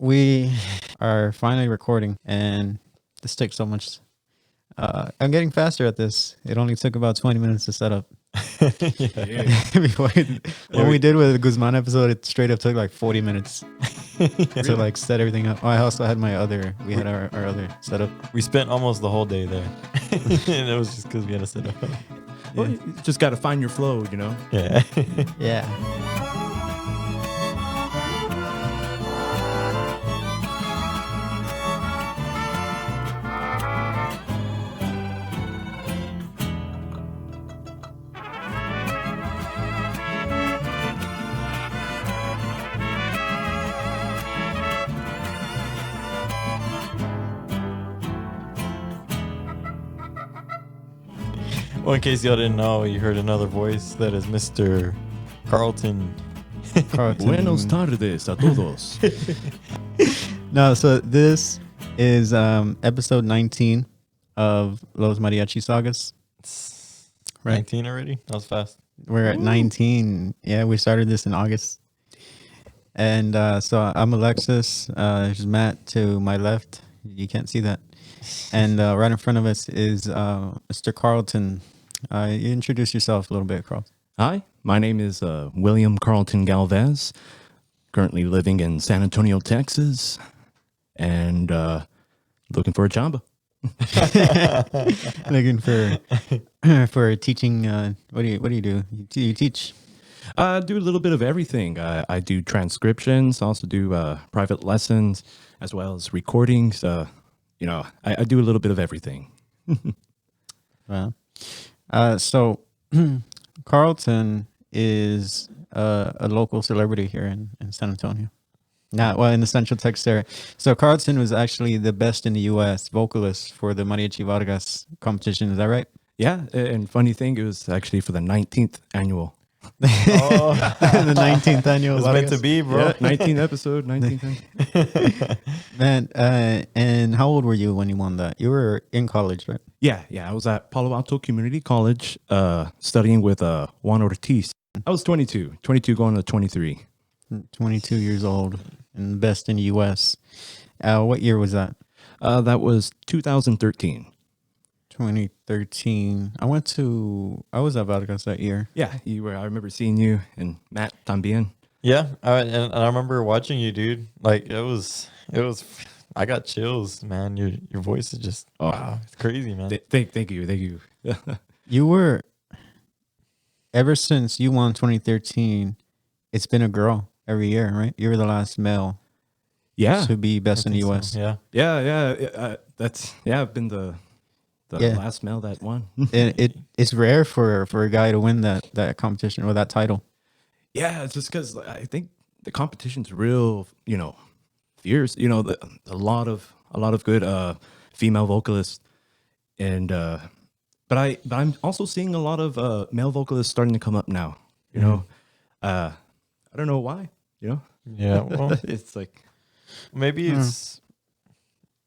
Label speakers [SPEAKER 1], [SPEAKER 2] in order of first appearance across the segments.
[SPEAKER 1] we are finally recording, and this takes so much. I'm getting faster at this. It only took about 20 minutes to set up. When we did with the Guzman episode, it straight up took like 40 minutes to like set everything up. Oh, I also had our other setup.
[SPEAKER 2] We spent almost the whole day there. And it was just because we had to set up.
[SPEAKER 3] Well, you just got to find your flow, you know?
[SPEAKER 2] Yeah.
[SPEAKER 1] Yeah.
[SPEAKER 2] Well, in case y'all didn't know, you heard another voice. That is Mr. Carlton.
[SPEAKER 3] Buenos tardes a todos.
[SPEAKER 1] No, so this is episode 19 of Los Mariachi Sagas.
[SPEAKER 2] Right. 19 already? That was fast.
[SPEAKER 1] We're at 19. Yeah, we started this in August. And so I'm Alexis. There's Matt to my left. You can't see that. And right in front of us is Mr. Carlton. You introduce yourself a little bit, Carlton.
[SPEAKER 3] Hi, my name is William Carlton Gálvez, currently living in San Antonio, Texas, and looking for a job.
[SPEAKER 1] Looking for teaching. What do you do? You teach?
[SPEAKER 3] I do a little bit of everything. I do transcriptions, also do private lessons, as well as recordings. I do a little bit of everything.
[SPEAKER 1] Wow. So Carlton is a local celebrity here in San Antonio. In the Central Texas area. So Carlton was actually the best in the U.S. vocalist for the Mariachi Sagas competition. Is that right?
[SPEAKER 3] Yeah, and funny thing, it was actually for the 19th annual.
[SPEAKER 1] The 19th annual.
[SPEAKER 2] It was meant to be, bro.
[SPEAKER 3] Yeah, 19th episode, 19th.
[SPEAKER 1] Man, and how old were you when you won that? You were in college, right?
[SPEAKER 3] Yeah. I was at Palo Alto Community College studying with Juan Ortiz. I was 22 going to 23.
[SPEAKER 1] 22 years old and best in the U.S. What year was that?
[SPEAKER 3] That was 2013.
[SPEAKER 1] 2013. I was at Vargas that year.
[SPEAKER 3] Yeah, you were. I remember seeing you and Matt también.
[SPEAKER 2] Yeah, and I remember watching you, dude. Like it was. I got chills, man. Your voice is just wow, it's crazy, man.
[SPEAKER 3] Thank you.
[SPEAKER 1] You were, ever since you won 2013, it's been a girl every year, right? You were the last male.
[SPEAKER 3] Yeah,
[SPEAKER 1] to be best in the U.S.
[SPEAKER 2] So.
[SPEAKER 3] Yeah. I've been the last male that won.
[SPEAKER 1] And it's rare for a guy to win that competition or that title.
[SPEAKER 3] Yeah, it's just because I think the competition's real, fierce. A lot of good female vocalists, and but I'm also seeing a lot of male vocalists starting to come up now. I don't know why.
[SPEAKER 2] Yeah, well,
[SPEAKER 3] it's like
[SPEAKER 2] maybe it's.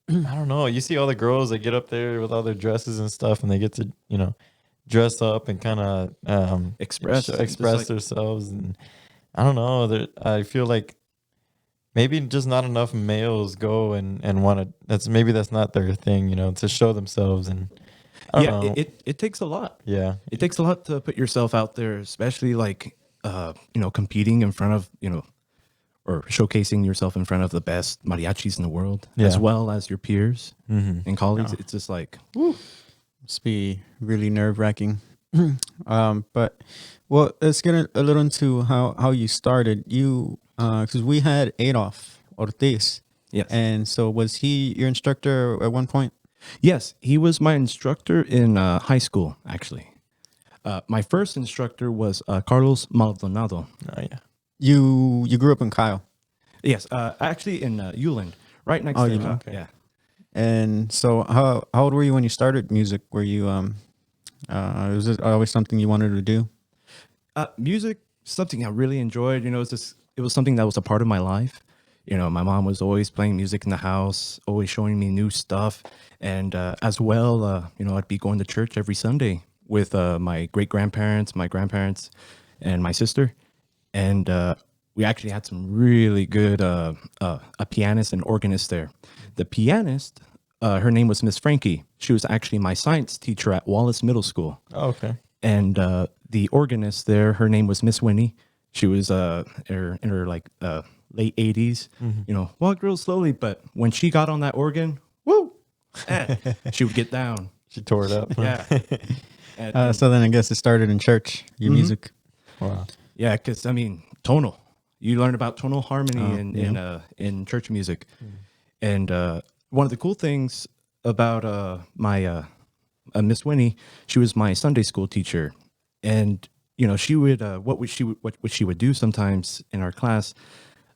[SPEAKER 2] I don't know. You see all the girls that get up there with all their dresses and stuff, and they get to, dress up and kind of express themselves. And I don't know. I feel like maybe just not enough males go and want to. That's not their thing, to show themselves. And I don't know.
[SPEAKER 3] It takes a lot.
[SPEAKER 2] Yeah,
[SPEAKER 3] it takes a lot to put yourself out there, especially like competing in front of or showcasing yourself in front of the best mariachis in the world, as well as your peers and colleagues. It's just like, woo.
[SPEAKER 1] Must be really nerve-wracking. But let's get a little into how you started. You, because we had Adolf Ortiz.
[SPEAKER 3] Yes.
[SPEAKER 1] And so was he your instructor at one point?
[SPEAKER 3] Yes, he was my instructor in high school, actually. My first instructor was Carlos Maldonado.
[SPEAKER 2] Oh, yeah.
[SPEAKER 1] You grew up in Kyle?
[SPEAKER 3] Yes, actually in Uland, right next to him.
[SPEAKER 1] Okay.
[SPEAKER 3] Yeah.
[SPEAKER 1] And so how old were you when you started music? Were you was it always something you wanted to do?
[SPEAKER 3] Music, something I really enjoyed. It was something that was a part of my life. My mom was always playing music in the house, always showing me new stuff, and as well, I'd be going to church every Sunday with my great grandparents, my grandparents, and my sister. And we actually had some really good a pianist and organist there. The pianist, her name was Miss Frankie. She was actually my science teacher at Wallace Middle School.
[SPEAKER 2] Oh, okay.
[SPEAKER 3] And the organist there, her name was Miss Winnie. She was in her like late 80s. You know, walked real slowly, but when she got on that organ, woo, she would get down.
[SPEAKER 2] She tore it up.
[SPEAKER 3] Yeah. And,
[SPEAKER 1] So then I guess it started in church, your music.
[SPEAKER 2] Wow.
[SPEAKER 3] yeah, because I mean, tonal. You learn about tonal harmony in church music, and one of the cool things about my Miss Winnie, she was my Sunday school teacher, and you know she would what she would do sometimes in our class.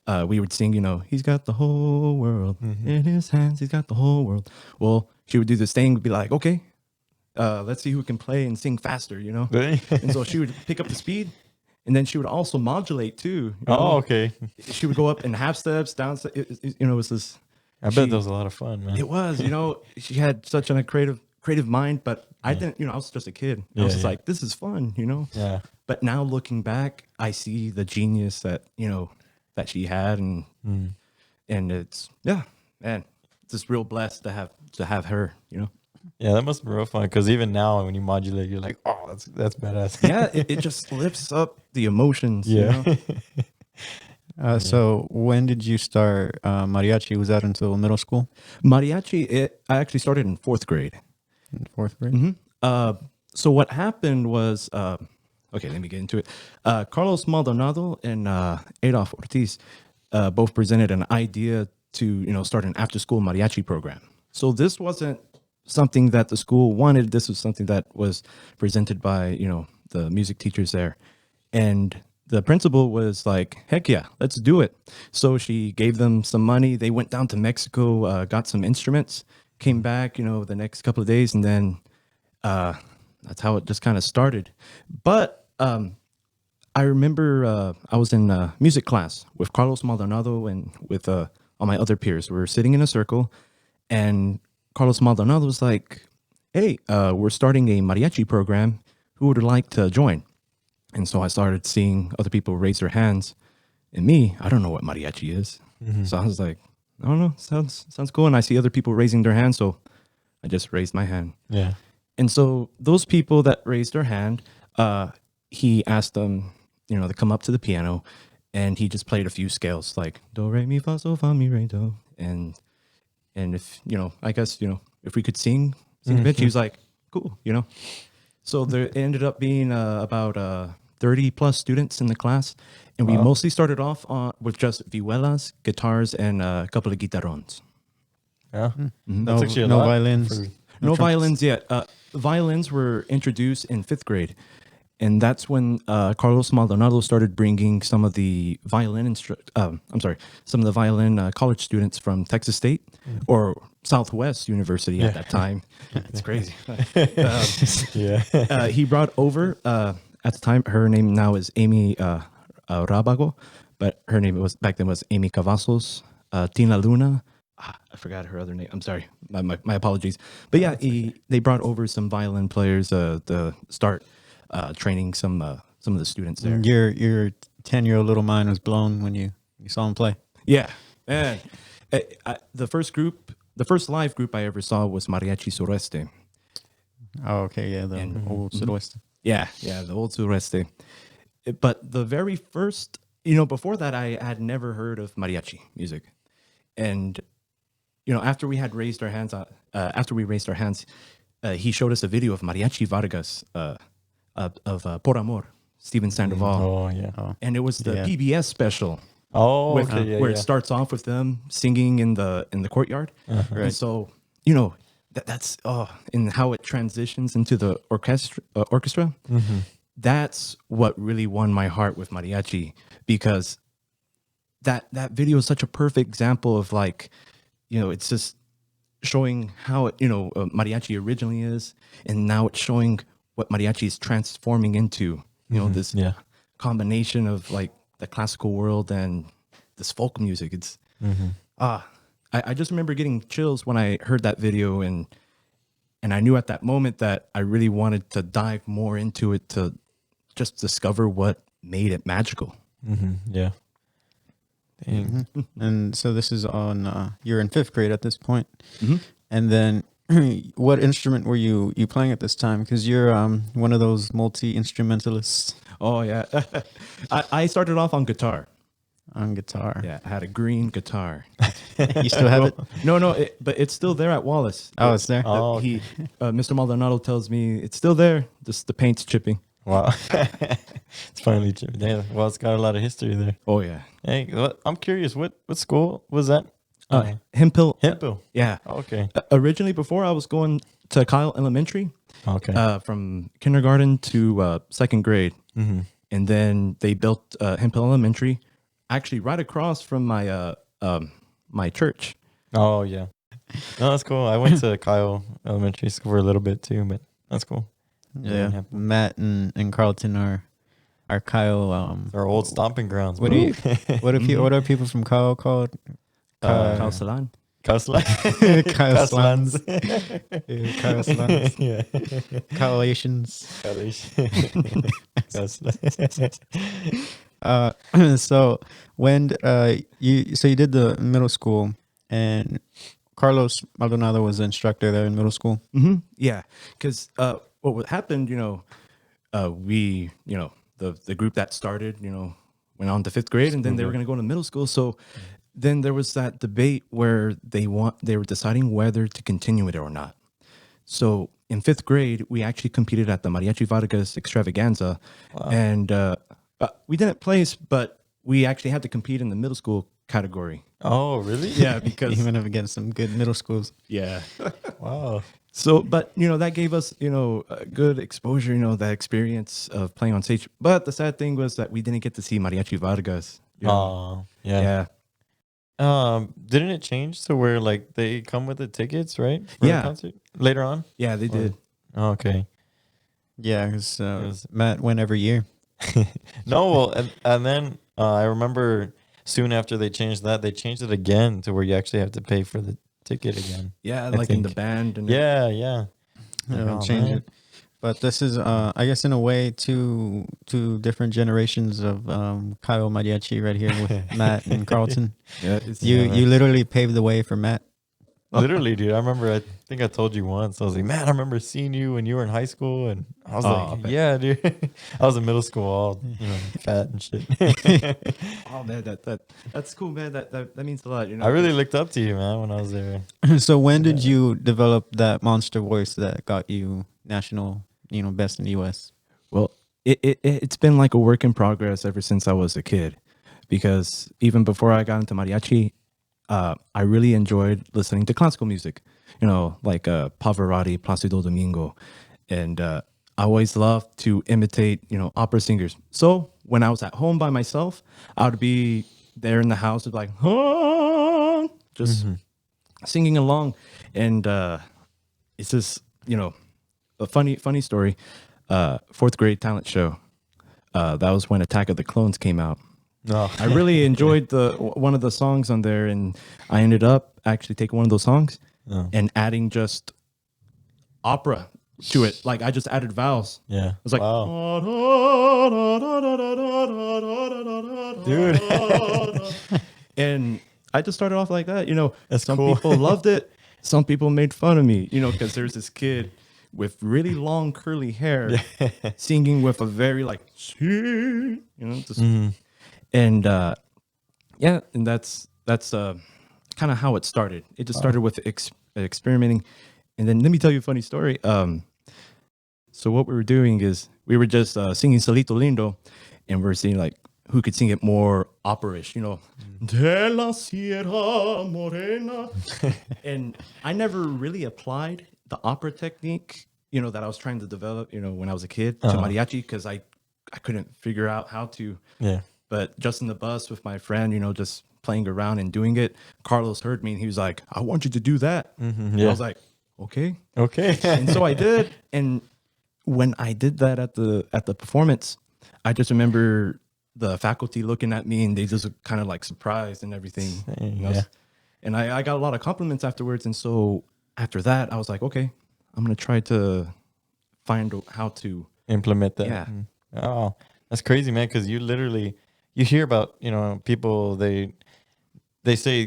[SPEAKER 3] We would sing, you know, he's got the whole world in his hands. He's got the whole world. Well, she would do this thing, would be like, okay, let's see who can play and sing faster, you know. And so she would pick up the speed, and then she would also modulate too. You know?
[SPEAKER 2] Oh, okay.
[SPEAKER 3] She would go up in half steps, down. You know, it was this.
[SPEAKER 2] I bet that was a lot of fun, man.
[SPEAKER 3] It was, you know, she had such a creative mind, but I didn't, you know, I was just a kid. I was just like, this is fun, you know.
[SPEAKER 2] Yeah.
[SPEAKER 3] But now looking back, I see the genius that, you know, that she had, and it's man, it's just real blessed to have her, you know.
[SPEAKER 2] Yeah, that must be real fun because even now when you modulate, you're like, oh, that's badass.
[SPEAKER 3] Yeah, it just lifts up the emotions.
[SPEAKER 2] Yeah.
[SPEAKER 3] You know?
[SPEAKER 1] So when did you start mariachi? Was that until middle school?
[SPEAKER 3] Mariachi, I actually started in 4th grade.
[SPEAKER 1] In 4th grade?
[SPEAKER 3] So what happened was, okay, let me get into it. Carlos Maldonado and Adolf Ortiz both presented an idea to, you know, start an after-school mariachi program. So this wasn't something that the school wanted. This was something that was presented by, you know, the music teachers there. And the principal was like, heck yeah, let's do it. So she gave them some money. They went down to Mexico, got some instruments, came back, you know, the next couple of days, and then that's how it just kind of started. But I remember I was in music class with Carlos Maldonado and with all my other peers. We were sitting in a circle, and Carlos Maldonado was like, hey, we're starting a mariachi program. Who would like to join? And so I started seeing other people raise their hands. And me, I don't know what mariachi is. So I was like, I don't know, sounds cool. And I see other people raising their hands, so I just raised my hand.
[SPEAKER 2] Yeah.
[SPEAKER 3] And so those people that raised their hand, he asked them, you know, to come up to the piano, and he just played a few scales like do, re, mi, fa, sol, fa, mi, re, do. And if, you know, I guess, you know, if we could sing a bit, he was like, cool, you know. So there ended up being about 30 plus students in the class. And we mostly started off with just vihuelas, guitars, and a couple of guitarrons.
[SPEAKER 2] Yeah.
[SPEAKER 1] No,
[SPEAKER 2] actually a
[SPEAKER 1] no
[SPEAKER 2] lot
[SPEAKER 1] violins.
[SPEAKER 3] No violins yet. Violins were introduced in 5th grade. And that's when Carlos Maldonado started bringing some of the violin college students from Texas State or Southwest University at that time. It's crazy. He brought over at the time. Her name now is Amy Rabago, but her name back then was Amy Cavazos, Tina Luna. I forgot her other name. I'm sorry. My apologies. But yeah, they brought over some violin players to start training some of the students there.
[SPEAKER 1] Your 10-year-old little mind was blown when you saw him play.
[SPEAKER 3] Yeah, man. The first live group I ever saw was Mariachi Sureste.
[SPEAKER 1] Oh, okay, yeah, the old Suroeste.
[SPEAKER 3] Yeah, the old Sureste. But the very first, you know, before that, I had never heard of mariachi music, and you know, after we raised our hands, he showed us a video of Mariachi Vargas of Por Amor, Steven Sandoval.
[SPEAKER 2] Oh yeah.
[SPEAKER 3] And it was the PBS special.
[SPEAKER 2] Oh,
[SPEAKER 3] Where it starts off with them singing in the courtyard.
[SPEAKER 1] Right.
[SPEAKER 3] And so, you know, that's and how it transitions into the orchestra. That's what really won my heart with mariachi, because that video is such a perfect example of, like, you know, it's just showing how it, you know, mariachi originally is, and now it's showing what mariachi is transforming into, you know, this combination of like the classical world and this folk music. It's I just remember getting chills when I heard that video, and I knew at that moment that I really wanted to dive more into it to just discover what made it magical.
[SPEAKER 2] Yeah. Dang.
[SPEAKER 1] And so this is on. You're in 5th grade at this point,
[SPEAKER 3] Mhm.
[SPEAKER 1] and then what instrument were you playing at this time? Because you're one of those multi instrumentalists
[SPEAKER 3] Oh yeah, I started off on guitar.
[SPEAKER 1] on guitar.
[SPEAKER 3] Yeah, I had a green guitar.
[SPEAKER 1] You still have it?
[SPEAKER 3] No, but it's still there at Wallace.
[SPEAKER 1] Oh, it's there.
[SPEAKER 2] Oh,
[SPEAKER 3] He, Mr. Maldonado tells me it's still there. Just the paint's chipping.
[SPEAKER 2] Wow. It's finally true. Yeah. Well, it's got a lot of history there.
[SPEAKER 3] Oh yeah.
[SPEAKER 2] Hey, I'm curious. What school was that?
[SPEAKER 3] Hemphill.
[SPEAKER 2] Hemphill.
[SPEAKER 3] Yeah.
[SPEAKER 2] Okay.
[SPEAKER 3] Originally, before I was going to Kyle Elementary,
[SPEAKER 2] Okay.
[SPEAKER 3] from kindergarten to 2nd grade,
[SPEAKER 2] Mm-hmm.
[SPEAKER 3] and then they built Hemphill Elementary, actually right across from my my church.
[SPEAKER 2] Oh yeah. No, that's cool. I went to Kyle Elementary School for a little bit too, but that's cool.
[SPEAKER 1] Yeah, Matt and Carlton are Kyle.
[SPEAKER 2] Our old stomping grounds.
[SPEAKER 1] What
[SPEAKER 2] bro.
[SPEAKER 1] do you? What are people from Kyle called?
[SPEAKER 3] Kyle Salan.
[SPEAKER 2] Kyle
[SPEAKER 1] Kyle Slans. Kyle Slans.
[SPEAKER 2] Yeah.
[SPEAKER 1] Kyleations.
[SPEAKER 2] Kyle
[SPEAKER 1] So when you did the middle school, and Carlos Maldonado was the instructor there in middle school.
[SPEAKER 3] Mm-hmm. Yeah, because what happened, we, the group that started, went on to 5th grade, and then they were going to go to middle school. So then there was that debate where they were deciding whether to continue it or not. So in 5th grade, we actually competed at the Mariachi Vargas extravaganza, and we didn't place, but we actually had to compete in the middle school category.
[SPEAKER 2] Oh, really?
[SPEAKER 3] Yeah, because
[SPEAKER 1] Even against some good middle schools.
[SPEAKER 3] yeah.
[SPEAKER 2] Wow.
[SPEAKER 3] So, but that gave us, a good exposure, that experience of playing on stage. But the sad thing was that we didn't get to see Mariachi Vargas.
[SPEAKER 2] Oh, yeah. Didn't it change to where like they come with the tickets, right? For the
[SPEAKER 3] Yeah.
[SPEAKER 2] concert later on.
[SPEAKER 3] Yeah, they did.
[SPEAKER 2] Oh, okay.
[SPEAKER 1] Yeah, because Matt went every year.
[SPEAKER 2] No, well, and then I remember soon after they changed that, they changed it again to where you actually have to pay for the ticket again.
[SPEAKER 3] Yeah,
[SPEAKER 2] I
[SPEAKER 3] like in the
[SPEAKER 2] think.
[SPEAKER 3] band. And
[SPEAKER 2] Yeah.
[SPEAKER 1] They'll
[SPEAKER 2] Oh,
[SPEAKER 1] change
[SPEAKER 2] man.
[SPEAKER 1] it. But this is, I guess, in a way, two different generations of Kyle Mariachi right here with Matt and Carlton.
[SPEAKER 3] Yeah, it's,
[SPEAKER 1] You literally paved the way for Matt.
[SPEAKER 2] Literally, dude. I remember. I think I told you once. I was like, man, I remember seeing you when you were in high school, and I was like,
[SPEAKER 3] man.
[SPEAKER 2] yeah, dude. I was in middle school, all fat and shit.
[SPEAKER 3] oh man, that's cool, man. That means a lot.
[SPEAKER 2] I really looked up to you, man, when I was there.
[SPEAKER 1] So when did you develop that monster voice that got you national, best in the U.S.?
[SPEAKER 3] Well, it's been like a work in progress ever since I was a kid, because even before I got into mariachi, I really enjoyed listening to classical music, like Pavarotti, Placido Domingo, and I always loved to imitate, opera singers. So when I was at home by myself, I would be there in the house, with like, just singing along, and it's just, a funny story. 4th grade talent show. That was when Attack of the Clones came out.
[SPEAKER 2] No,
[SPEAKER 3] I really enjoyed one of the songs on there, and I ended up actually taking one of those songs and adding just opera to it. Like I just added vowels.
[SPEAKER 2] Yeah.
[SPEAKER 3] It was like,
[SPEAKER 2] wow. Dude.
[SPEAKER 3] and I just started off like that.
[SPEAKER 2] That's
[SPEAKER 3] some
[SPEAKER 2] cool.
[SPEAKER 3] people loved it. Some people made fun of me, because there's this kid with really long curly hair singing with a very like, just, and and that's kind of how it started. It just started with experimenting, and then let me tell you a funny story. So what we were doing is we were just singing Solito Lindo, and we're seeing like who could sing it more opera-ish, De la Sierra Morena. And I never really applied the opera technique, that I was trying to develop, when I was a kid to mariachi, because I couldn't figure out how to.
[SPEAKER 2] Yeah.
[SPEAKER 3] But just in the bus with my friend, just playing around and doing it, Carlos heard me and he was like, I want you to do that. And I was like, okay. And so I did. And when I did that at the performance, I just remember the faculty looking at me and they just kind of like surprised and everything. And I got a lot of compliments afterwards. And so after that, I was like, okay, I'm going to try to find how to
[SPEAKER 2] implement that.
[SPEAKER 3] Yeah.
[SPEAKER 2] Oh, that's crazy, man. Because you hear about, people, they they say,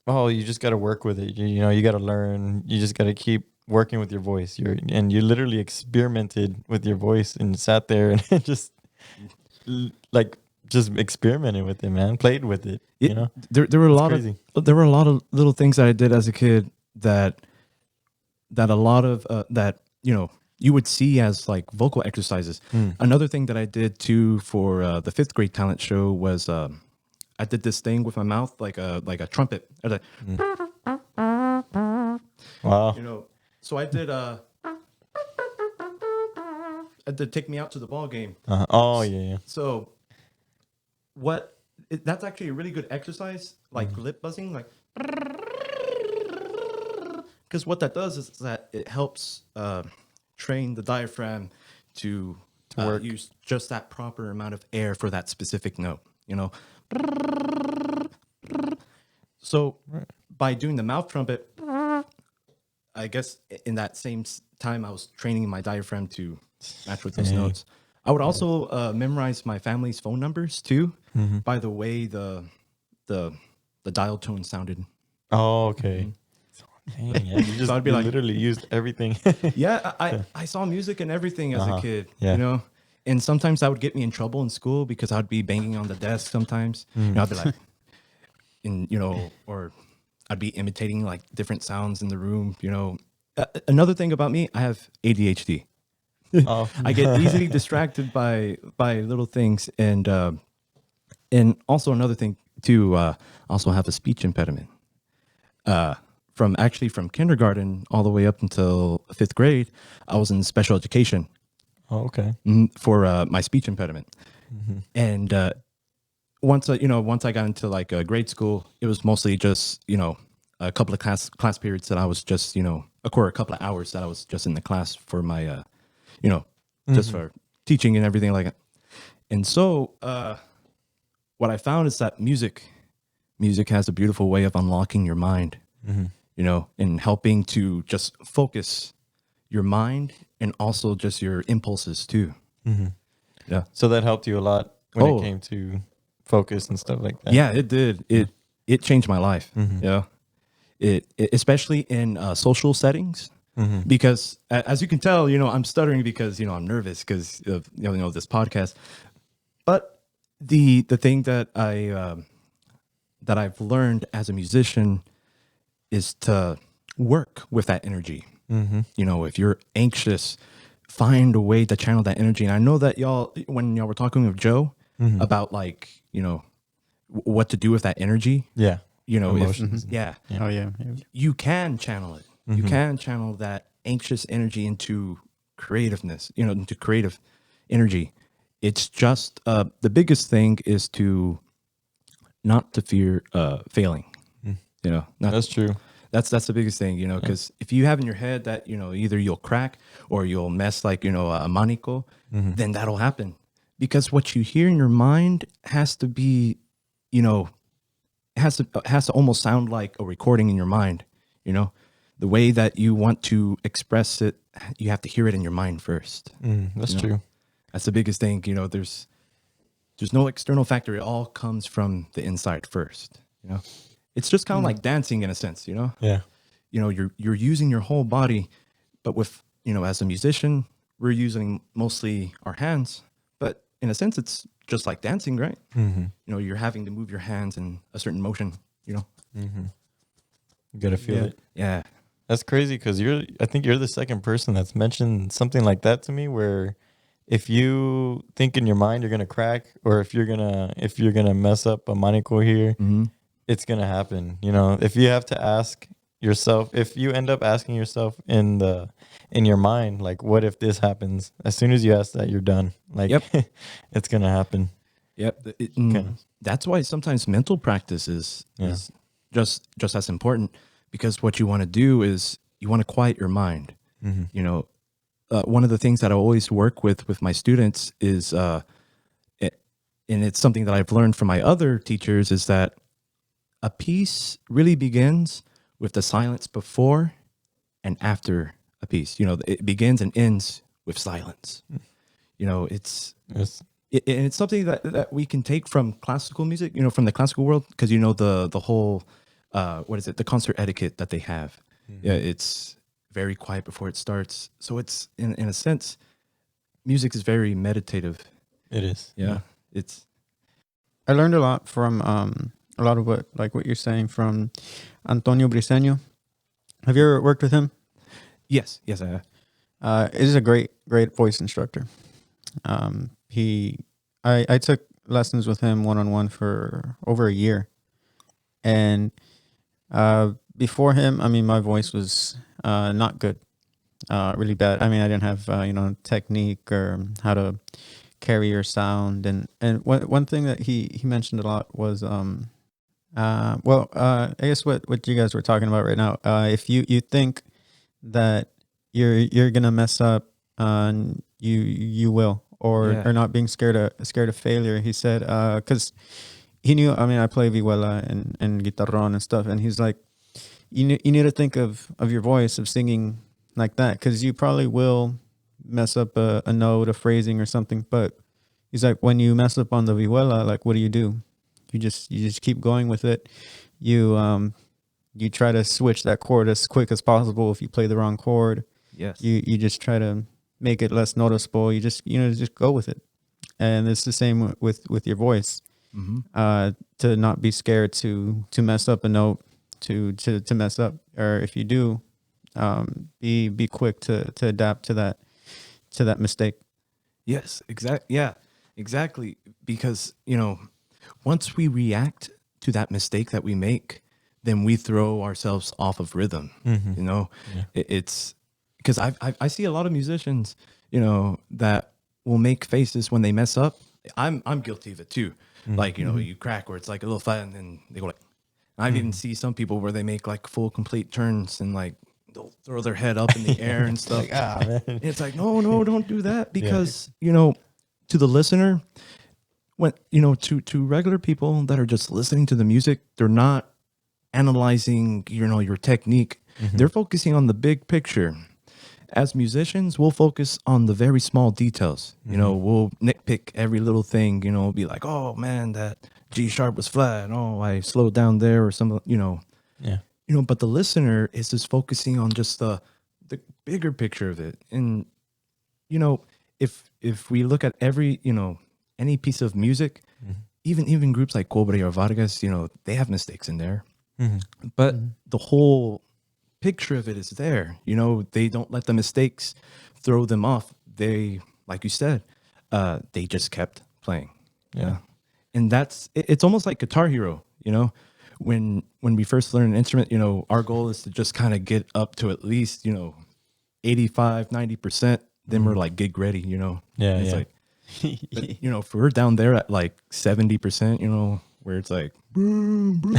[SPEAKER 2] oh, you just got to work with it. You got to learn. You just got to keep working with your voice. You literally experimented with your voice and sat there and just like just experimented with it, man. Played with it.
[SPEAKER 3] There were a lot
[SPEAKER 2] crazy.
[SPEAKER 3] there were a lot of little things that I did as a kid that a lot of that you would see as like vocal exercises. Another thing that I did too for the 5th grade talent show was I did this thing with my mouth like a trumpet. I was like,
[SPEAKER 2] wow.
[SPEAKER 3] So I did Take Me Out to the Ball Game.
[SPEAKER 2] Oh yeah.
[SPEAKER 3] So that's actually a really good exercise, like lip buzzing, like, because what that does is that it helps train the diaphragm to
[SPEAKER 2] work.
[SPEAKER 3] Use just that proper amount of air for that specific note, So by doing the mouth trumpet, I guess in that same time I was training my diaphragm to match with those notes. I would also memorize my family's phone numbers too, by the way the dial tone sounded.
[SPEAKER 2] Oh, okay. Dang, yeah, you
[SPEAKER 3] I'd be like,
[SPEAKER 2] literally used everything.
[SPEAKER 3] Yeah, I saw music and everything as a kid,
[SPEAKER 2] Yeah.
[SPEAKER 3] And sometimes that would get me in trouble in school because I'd be banging on the desk sometimes. I'd be like, or I'd be imitating like different sounds in the room, Another thing about me, I have ADHD.
[SPEAKER 2] Oh.
[SPEAKER 3] I get easily distracted by little things, and also another thing too, also have a speech impediment. From kindergarten all the way up until 5th grade, I was in special education.
[SPEAKER 2] Oh, okay.
[SPEAKER 3] For my speech impediment, and once I got into like grade school, it was mostly just a couple of class periods that I was just a couple of hours that I was just in the class for my just for teaching and everything like that. And so what I found is that music has a beautiful way of unlocking your mind. And helping to just focus your mind and also just your impulses too. Yeah.
[SPEAKER 2] So that helped you a lot when it came to focus and stuff like that.
[SPEAKER 3] Yeah, it did. It changed my life. Yeah. It especially in social settings, because as you can tell, I'm stuttering because I'm nervous because of this podcast. But the thing that I've learned as a musician is to work with that energy. If you're anxious, find a way to channel that energy. And I know that when y'all were talking with Joe about like, what to do with that energy.
[SPEAKER 2] Yeah.
[SPEAKER 3] Emotions.
[SPEAKER 1] Oh yeah.
[SPEAKER 3] You can channel it. You can channel that anxious energy into creativeness, into creative energy. It's just the biggest thing is to not to fear failing.
[SPEAKER 2] That's true.
[SPEAKER 3] That's the biggest thing, because if you have in your head that, either you'll crack or you'll mess like, a manico, then that'll happen. Because what you hear in your mind has to be, has to almost sound like a recording in your mind, the way that you want to express it, you have to hear it in your mind first.
[SPEAKER 2] That's true.
[SPEAKER 3] That's the biggest thing, there's no external factor. It all comes from the inside first, It's just kind of like dancing in a sense,
[SPEAKER 2] Yeah.
[SPEAKER 3] You're using your whole body, but with, as a musician, we're using mostly our hands, but in a sense, it's just like dancing, right? You're having to move your hands in a certain motion,
[SPEAKER 2] You gotta feel it.
[SPEAKER 3] Yeah.
[SPEAKER 2] That's crazy because I think you're the second person that's mentioned something like that to me, where if you think in your mind you're gonna crack, or if you're gonna mess up a manico here, it's gonna happen. If you have to ask yourself, if you end up asking yourself in your mind, like, what if this happens? As soon as you ask that, you're done. Like, it's gonna happen.
[SPEAKER 3] Yep. That's why sometimes mental practice is just as important, because what you want to do is you want to quiet your mind. One of the things that I always work with my students is, and it's something that I've learned from my other teachers, is that a piece really begins with the silence before and after a piece. It begins and ends with silence. It's and it's something that we can take from classical music, from the classical world, because the whole what is it, the concert etiquette that they have. Yeah, it's very quiet before it starts, so it's in a sense, music is very meditative.
[SPEAKER 2] It is.
[SPEAKER 3] Yeah, it's.
[SPEAKER 1] I learned a lot from a lot of what you're saying from Antonio Briseño. Have you ever worked with him?
[SPEAKER 3] Yes, I have.
[SPEAKER 1] He's a great voice instructor. I took lessons with him one-on-one for over a year, and before him, I mean, my voice was not good, really bad. I mean, I didn't have technique or how to carry your sound, and one thing that he mentioned a lot was I guess what you guys were talking about right now. If you think that you're gonna mess up, you will, or not being scared of failure. He said, because he knew. I mean, I play vihuela and guitarrón and stuff, and he's like, you need to think of your voice, of singing like that, because you probably will mess up a note, a phrasing, or something. But he's like, when you mess up on the vihuela, like, what do? You just keep going with it. You try to switch that chord as quick as possible. If you play the wrong chord,
[SPEAKER 3] Yes,
[SPEAKER 1] you just try to make it less noticeable. You just just go with it. And it's the same with your voice. To not be scared to mess up a note, to mess up, or if you do, be quick to adapt to that mistake.
[SPEAKER 3] yes, exactly. Because once we react to that mistake that we make, then we throw ourselves off of rhythm. It's because I see a lot of musicians, that will make faces when they mess up. I'm guilty of it too. Like, you crack where it's like a little flat, and then they go like. I've even see some people where they make like full complete turns, and like they'll throw their head up in the air and stuff.
[SPEAKER 2] Man.
[SPEAKER 3] And it's like, no, don't do that, because to the listener, when to regular people that are just listening to the music, they're not analyzing your technique. They're focusing on the big picture. As musicians, we'll focus on the very small details. We'll nitpick every little thing. Be like, oh man, that G sharp was flat. Oh, I slowed down there, or some. But the listener is just focusing on just the bigger picture of it. And if we look at every any piece of music, even groups like Cobre or Vargas, they have mistakes in there, but the whole picture of it is there. They don't let the mistakes throw them off. They, like you said, they just kept playing.
[SPEAKER 2] Yeah.
[SPEAKER 3] And it's almost like Guitar Hero. When we first learn an instrument, our goal is to just kind of get up to at least 85-90%. Then we're like gig ready. It's like, but, if we're down there at like 70%, where it's like, boom, boom.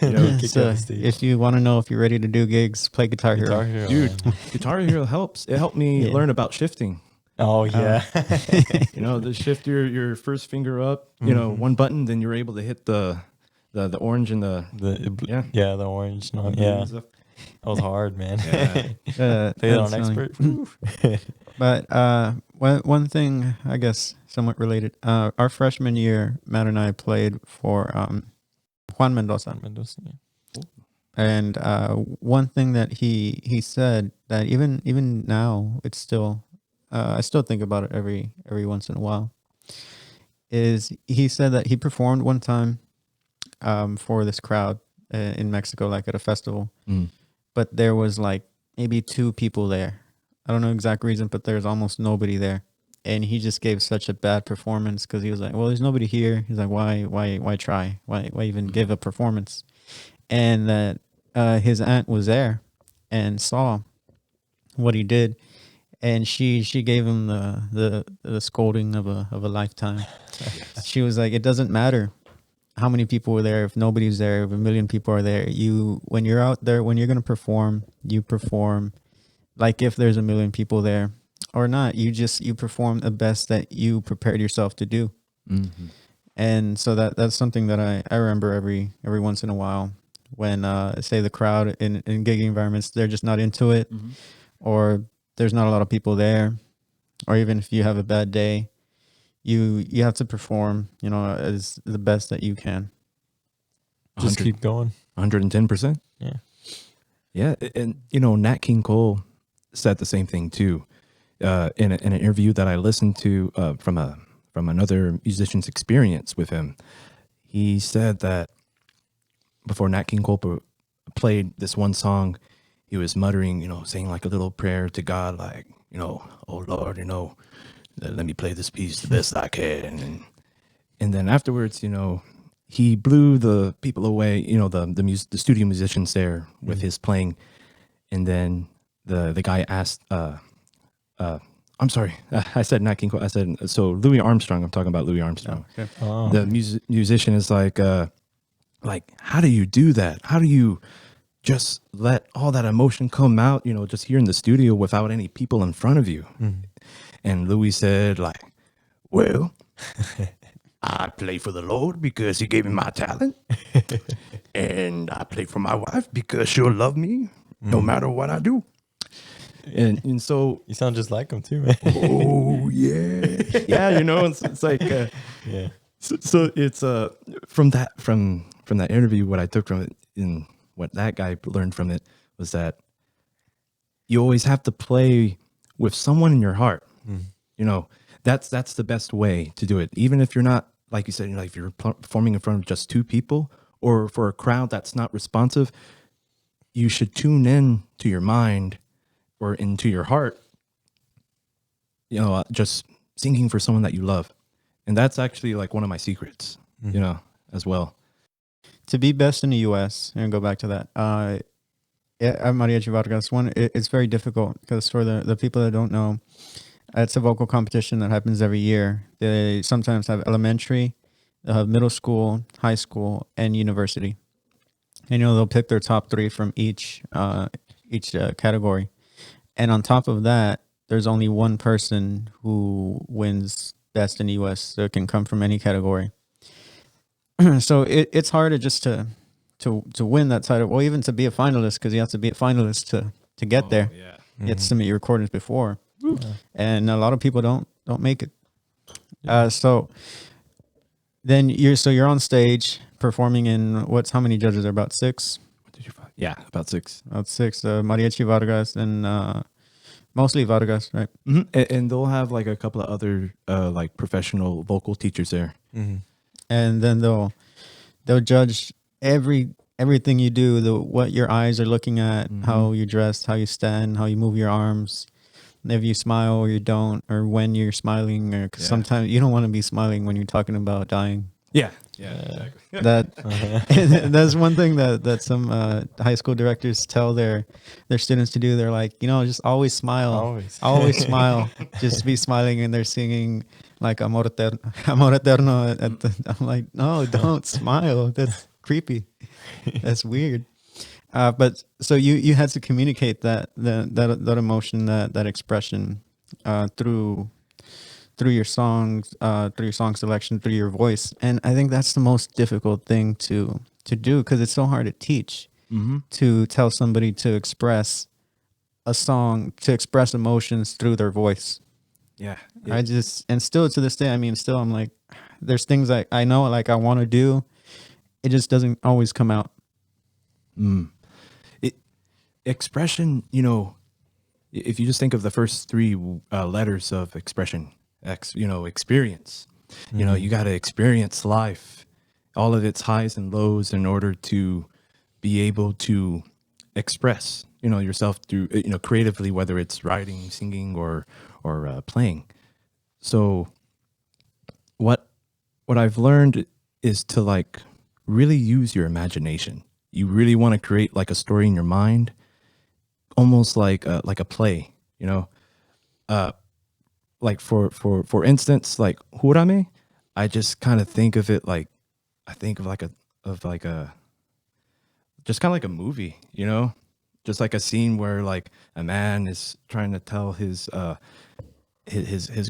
[SPEAKER 1] If you want to know if you're ready to do gigs, play Guitar Hero.
[SPEAKER 3] Dude, Guitar Hero helps. It helped me learn about shifting.
[SPEAKER 2] Oh yeah.
[SPEAKER 3] To shift your first finger up, one button, then you're able to hit the orange and
[SPEAKER 2] the orange note. Yeah. That was hard, man.
[SPEAKER 1] Yeah.
[SPEAKER 2] Play it on expert.
[SPEAKER 1] But one thing, I guess, somewhat related. Our freshman year, Matt and I played for Juan Mendoza. And one thing that he said that even now, it's still I still think about it every once in a while, is he said that he performed one time for this crowd in Mexico, like at a festival. But there was like maybe 2 people there. I don't know exact reason, but there's almost nobody there. And he just gave such a bad performance because he was like, well, there's nobody here. He's like, why try? Why even give a performance? And that his aunt was there and saw what he did. And she gave him the scolding of a lifetime. She was like, it doesn't matter how many people were there. If nobody's there, if 1 million people are there, when you're out there, when you're going to perform, you perform like if there's 1 million people there or not. You perform the best that you prepared yourself to do. And so that's something that I remember every once in a while when say the crowd in gigging environments, they're just not into it, or there's not a lot of people there, or even if you have a bad day, you have to perform, as the best that you can.
[SPEAKER 2] Just keep going.
[SPEAKER 3] 110%.
[SPEAKER 2] Yeah.
[SPEAKER 3] Yeah, and Nat King Cole said the same thing too. In an interview that I listened to from another musician's experience with him, he said that before Nat King Cole played this one song, he was muttering, saying like a little prayer to God, like, oh Lord, let me play this piece the best I can, and then afterwards, he blew the people away, the studio musicians there with his playing, and then the guy asked, I'm sorry, I said Nat King Cole. I said, so Louis Armstrong. I'm talking about Louis Armstrong.
[SPEAKER 1] Oh, okay.
[SPEAKER 2] Oh.
[SPEAKER 3] The musician is like, how do you do that? How do you just let all that emotion come out, just here in the studio without any people in front of you? And Louis said, like, well, I play for the Lord because he gave me my talent. And I play for my wife because she'll love me no matter what I do. And so
[SPEAKER 2] You sound just like him too, man.
[SPEAKER 3] oh yeah, yeah. It's like
[SPEAKER 2] Yeah.
[SPEAKER 3] So it's from that interview. What I took from it, and what that guy learned from it, was that you always have to play with someone in your heart. That's the best way to do it. Even if you're not, like you said, if you're performing in front of just two people or for a crowd that's not responsive, you should tune in to your mind or into your heart, just singing for someone that you love. And that's actually like one of my secrets, as well.
[SPEAKER 1] To be best in the U.S., and go back to that, at Mariachi Vargas, it's very difficult because for the people that don't know, it's a vocal competition that happens every year. They sometimes have elementary, they'll have middle school, high school, and university. And they'll pick their top 3 from each category. And on top of that, there's only one person who wins best in the U.S. So it can come from any category. So it's hard to win that title, or even to be a finalist, because you have to be a finalist to get there.
[SPEAKER 3] Yeah.
[SPEAKER 1] You have to submit your recordings before, and a lot of people don't make it. So then you're on stage performing in how many judges are about 6?
[SPEAKER 3] What did you find? Yeah, about 6.
[SPEAKER 1] About 6. Mariachi Vargas and mostly Vargas, right?
[SPEAKER 3] Mm-hmm. And they'll have like a couple of other like professional vocal teachers there.
[SPEAKER 2] Mm-hmm.
[SPEAKER 1] And then they'll judge everything you do, what your eyes are looking at, how you dress, how you stand, how you move your arms, if you smile or you don't, or when you're smiling, or cause sometimes you don't want to be smiling when you're talking about dying.
[SPEAKER 3] Yeah, exactly.
[SPEAKER 1] That's one thing that some high school directors tell their students to do. They're like, just always smile, always smile, just be smiling, and they're singing like Amor Eterno. I'm like, no, don't smile. That's creepy. That's weird. But so you had to communicate that emotion, that expression through your songs, through your song selection, through your voice. And I think that's the most difficult thing to do, because it's so hard to teach, to tell somebody to express a song, to express emotions through their voice.
[SPEAKER 3] Yeah.
[SPEAKER 1] And still to this day, I'm like, there's things I know, like I want to do. It just doesn't always come out.
[SPEAKER 3] Expression, if you just think of the first 3 letters of expression, experience, you got to experience life, all of its highs and lows, in order to be able to express, yourself through, creatively, whether it's writing, singing, or playing. So what I've learned is to like really use your imagination. You really want to create like a story in your mind, almost like a play, like for instance, like Hurame, I just kind of think of it like, I think of just kind of like a movie, just like a scene where like a man is trying to tell his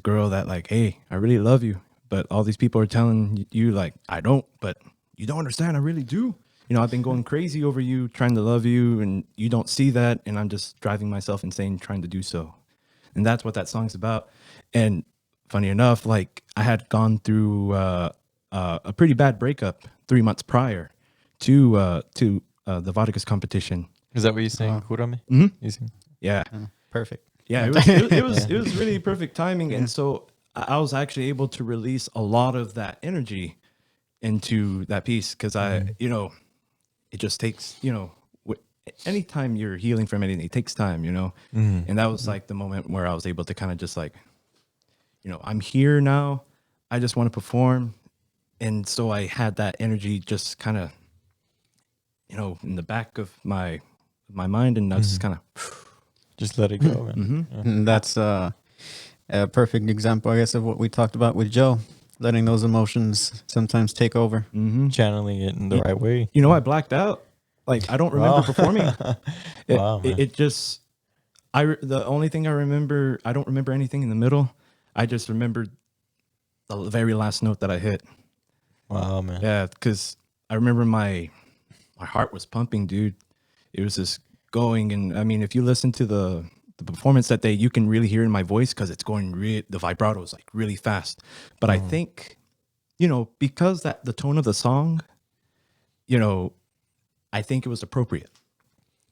[SPEAKER 3] girl that like, hey, I really love you, but all these people are telling you like, I don't, but you don't understand, I really do. I've been going crazy over you, trying to love you, and you don't see that, and I'm just driving myself insane trying to do so. And that's what that song's about. And funny enough, like I had gone through a pretty bad breakup 3 months prior to the vodka's competition.
[SPEAKER 2] Is that what you saying? Kurame?
[SPEAKER 3] Mhm.
[SPEAKER 2] You sing?
[SPEAKER 3] Yeah.
[SPEAKER 1] Perfect.
[SPEAKER 3] Yeah, it was really perfect timing, and so I was actually able to release a lot of that energy into that piece because it just takes anytime you're healing from anything, it takes time, and that was like the moment where I was able to kind of just like, I'm here now, I just want to perform, and so I had that energy just kind of, in the back of my mind, and I was just kind of.
[SPEAKER 2] Just let it go, man.
[SPEAKER 1] And that's a perfect example, I guess, of what we talked about with Joe, letting those emotions sometimes take over.
[SPEAKER 2] Channeling it in the right way.
[SPEAKER 3] I blacked out. Like I don't remember performing.
[SPEAKER 2] Wow,
[SPEAKER 3] it just, the only thing I remember, I don't remember anything in the middle. I just remembered the very last note that I hit.
[SPEAKER 2] Wow, man.
[SPEAKER 3] Yeah, because I remember my heart was pumping, dude. It was just going, and I mean, if you listen to the performance that day, you can really hear in my voice because it's going the vibrato is like really fast. But I think, because the tone of the song, I think it was appropriate.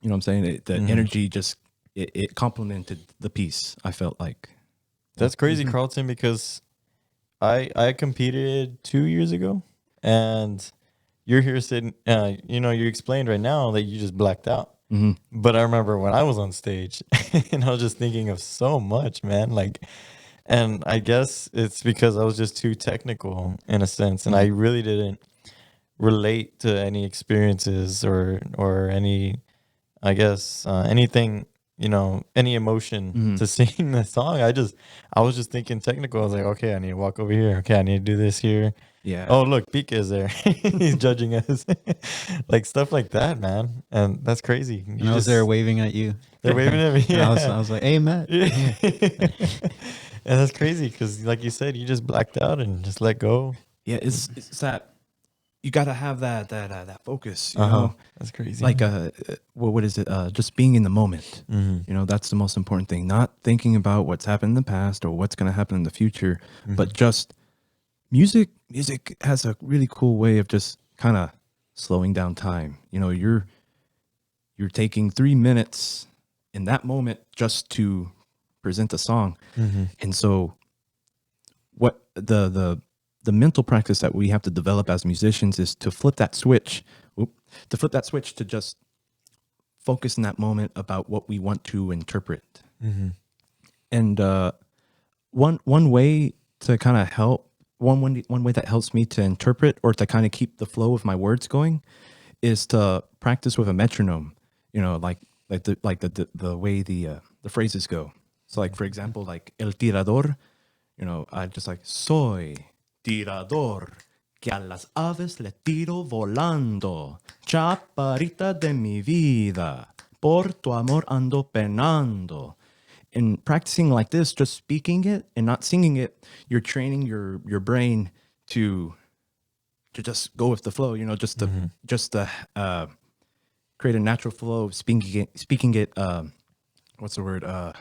[SPEAKER 3] You know what I'm saying? The energy just it complemented the piece. I felt like
[SPEAKER 2] That's crazy, Carlton, because I competed 2 years ago, and you're here sitting. You explained right now that you just blacked out. But I remember when I was on stage, and I was just thinking of so much, man. Like, and I guess it's because I was just too technical in a sense, and I really didn't relate to any experiences or any, I guess, anything, any emotion to sing the song. I was just thinking technical. I was like, okay, I need to walk over here. Okay, I need to do this here.
[SPEAKER 3] Yeah.
[SPEAKER 2] Oh, look, Pika is there. He's judging us. Like stuff like that, man. And that's crazy.
[SPEAKER 1] I was there waving at you.
[SPEAKER 2] They're waving at me.
[SPEAKER 1] Yeah. I was like, hey, Matt.
[SPEAKER 2] Yeah. And that's crazy because, like you said, you just blacked out and just let go.
[SPEAKER 3] Yeah, it's that you got to have that focus. You know,
[SPEAKER 2] That's crazy.
[SPEAKER 3] like what is it? Just being in the moment. That's the most important thing. Not thinking about what's happened in the past or what's going to happen in the future, but just music has a really cool way of just kind of slowing down time. You're taking 3 minutes in that moment just to present a song. And so what the mental practice that we have to develop as musicians is to flip that switch to just focus in that moment about what we want to interpret. And one way to kind of help, one way that helps me to interpret or to kind of keep the flow of my words going is to practice with a metronome. Like the way the phrases go. So like, for example, like el tirador, I just like soy tirador que a las aves le tiro volando, chaparrita de mi vida, por tu amor ando penando. And practicing like this, just speaking it and not singing it, you're training your brain to just go with the flow. Just to create a natural flow of speaking it. What's the word?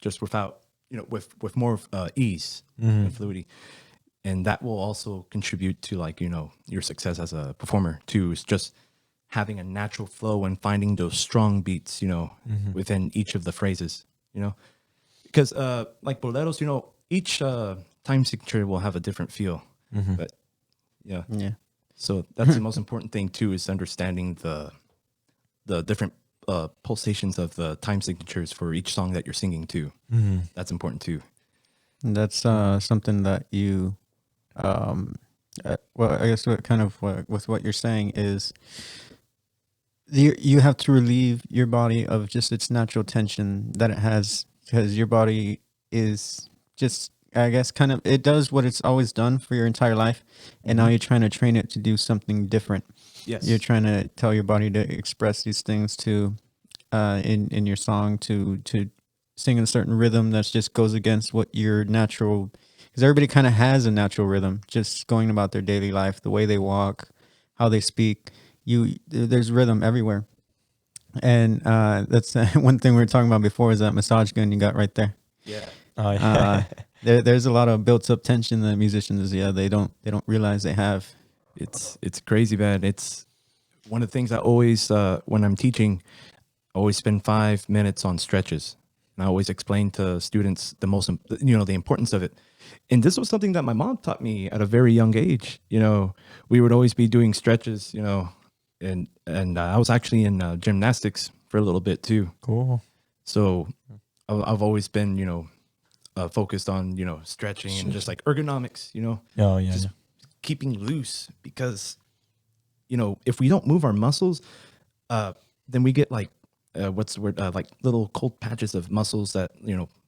[SPEAKER 3] Just without with more ease and fluidity, and that will also contribute to your success as a performer too. Is just having a natural flow and finding those strong beats, within each of the phrases, because like boleros, each time signature will have a different feel, but yeah. So that's the most important thing too, is understanding the different pulsations of the time signatures for each song that you're singing too. That's important too.
[SPEAKER 1] And that's something that you, well, I guess with what you're saying is you have to relieve your body of just its natural tension that it has, because your body is just, I guess, kind of, it does what it's always done for your entire life, and now you're trying to train it to do something different.
[SPEAKER 3] Yes.
[SPEAKER 1] You're trying to tell your body to express these things to, in your song, to sing in a certain rhythm that just goes against what your natural, because everybody kind of has a natural rhythm, just going about their daily life, the way they walk, how they speak. There's rhythm everywhere, And that's one thing we were talking about before is that massage gun you got right there.
[SPEAKER 3] Yeah.
[SPEAKER 2] Oh yeah.
[SPEAKER 1] There's a lot of built up tension that musicians, they don't realize they have.
[SPEAKER 3] It's crazy, man. It's one of the things I always when I'm teaching, I always spend 5 minutes on stretches, and I always explain to students the importance of it. And this was something that my mom taught me at a very young age. We would always be doing stretches, and I was actually in gymnastics for a little bit too.
[SPEAKER 2] Cool.
[SPEAKER 3] So I've always been, focused on, stretching and just like ergonomics,
[SPEAKER 2] Oh yeah.
[SPEAKER 3] just keeping loose, because, if we don't move our muscles, then we get like, what's the word? Like little cold patches of muscles that,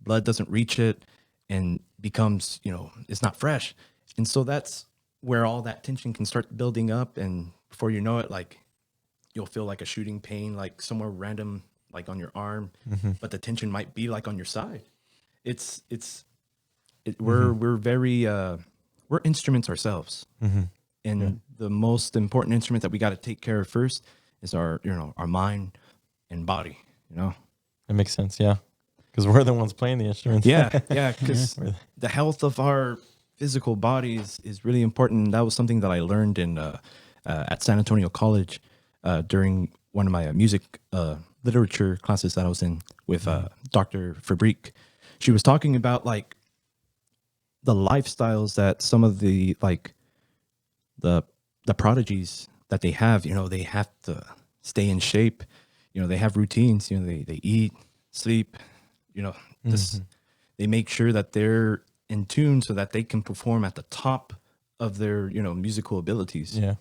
[SPEAKER 3] blood doesn't reach it and becomes, it's not fresh. And so that's where all that tension can start building up. And before you know it, like you'll feel like a shooting pain, like somewhere random, like on your arm, but the tension might be like on your side. We're very, we're instruments ourselves. And the most important instrument that we got to take care of first is our mind and body,
[SPEAKER 2] That makes sense. Yeah. Because we're the ones playing the instruments.
[SPEAKER 3] Yeah, because the health of our physical bodies is really important. And that was something that I learned in at San Antonio College during one of my music literature classes that I was in with Dr. Fabrique. She was talking about like the lifestyles that some of the like the prodigies that they have. They have to stay in shape. They have routines. They eat, sleep. They make sure that they're in tune so that they can perform at the top of their musical abilities.
[SPEAKER 2] Yeah.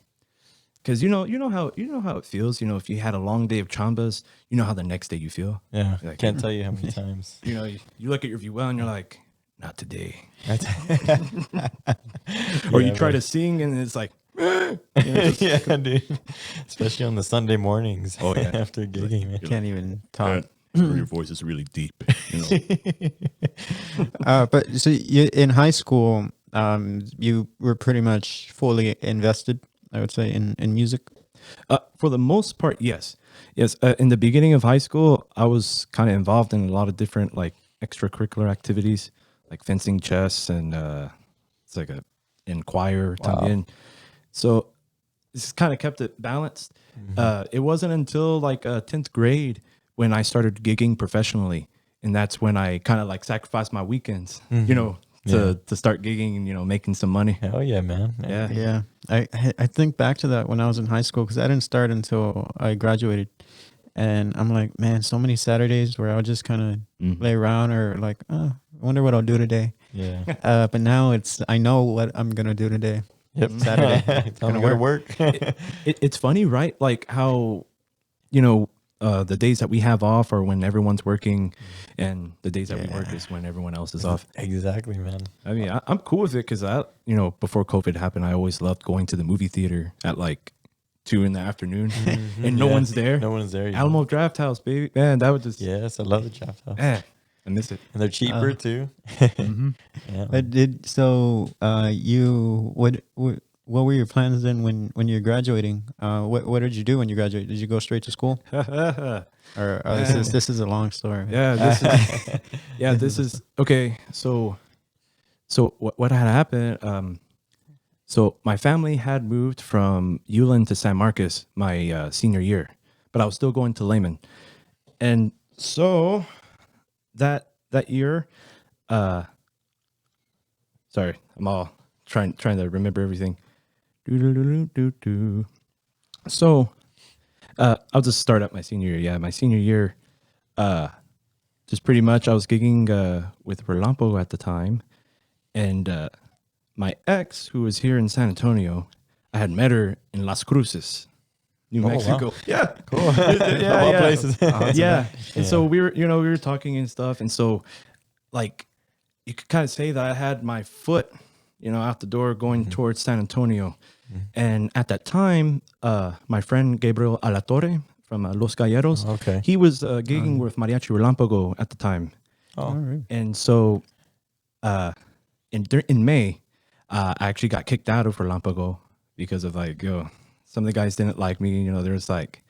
[SPEAKER 3] Because you know how it feels. If you had a long day of chambas, how the next day you feel.
[SPEAKER 2] Yeah.
[SPEAKER 3] Like,
[SPEAKER 2] Can't tell you how many times.
[SPEAKER 3] You look at your view and you're like, not today.
[SPEAKER 2] Or
[SPEAKER 3] Or you try to sing and it's like,
[SPEAKER 2] yeah, dude. Especially on the Sunday mornings.
[SPEAKER 3] Oh, yeah.
[SPEAKER 2] After gigging, man.
[SPEAKER 1] Can't even talk.
[SPEAKER 3] your voice is really deep.
[SPEAKER 1] But so you, in high school, you were pretty much fully invested, I would say, in music.
[SPEAKER 3] For the most part, yes. In the beginning of high school, I was kind of involved in a lot of different like extracurricular activities, like fencing, chess, and it's like in choir, también. So this kind of kept it balanced. It wasn't until like 10th grade when I started gigging professionally, and that's when I kind of like sacrificed my weekends, to start gigging and making some money.
[SPEAKER 2] Hell yeah, man.
[SPEAKER 1] Yeah, I think back to that when I was in high school, because I didn't start until I graduated, and I'm like, man, so many Saturdays where I would just kind of lay around or like, I wonder what I'll do today.
[SPEAKER 2] Yeah.
[SPEAKER 1] But now I know what I'm gonna do today.
[SPEAKER 2] Yep.
[SPEAKER 1] Saturday.
[SPEAKER 2] Time to go to work.
[SPEAKER 3] It's funny, right? Like how, the days that we have off are when everyone's working, and the days that we work is when everyone else is off.
[SPEAKER 2] Exactly, man.
[SPEAKER 3] I mean, I'm cool with it because before COVID happened, I always loved going to the movie theater at like 2 p.m, and no one's there.
[SPEAKER 2] No one's there.
[SPEAKER 3] Alamo Draft House, baby, man, that would just
[SPEAKER 2] Yes, I love the Draft House.
[SPEAKER 3] man, I miss it.
[SPEAKER 2] And they're cheaper too. Yeah.
[SPEAKER 1] But what were your plans then when you're graduating? What did you do when you graduated? Did you go straight to school? Or this is a long story.
[SPEAKER 3] This is okay. So what had happened? So my family had moved from Ulan to San Marcos my senior year, but I was still going to Lehman, and so that year, sorry, I'm all trying to remember everything. So I'll just start up my senior year. Yeah, my senior year, just pretty much I was gigging with Relampo at the time, and my ex, who was here in San Antonio, I had met her in Las Cruces, New Mexico.
[SPEAKER 2] Wow.
[SPEAKER 3] Yeah,
[SPEAKER 2] Cool. Yeah,
[SPEAKER 3] yeah.
[SPEAKER 2] places.
[SPEAKER 3] yeah. And so we were talking and stuff, and so like you could kind of say that I had my foot, out the door going towards San Antonio. And at that time, my friend Gabriel Alatorre from Los Galleros,
[SPEAKER 2] Okay.
[SPEAKER 3] he was gigging with Mariachi Relámpago at the time.
[SPEAKER 2] Oh,
[SPEAKER 1] right.
[SPEAKER 3] And so in May, I actually got kicked out of Relámpago because of some of the guys didn't like me. There's like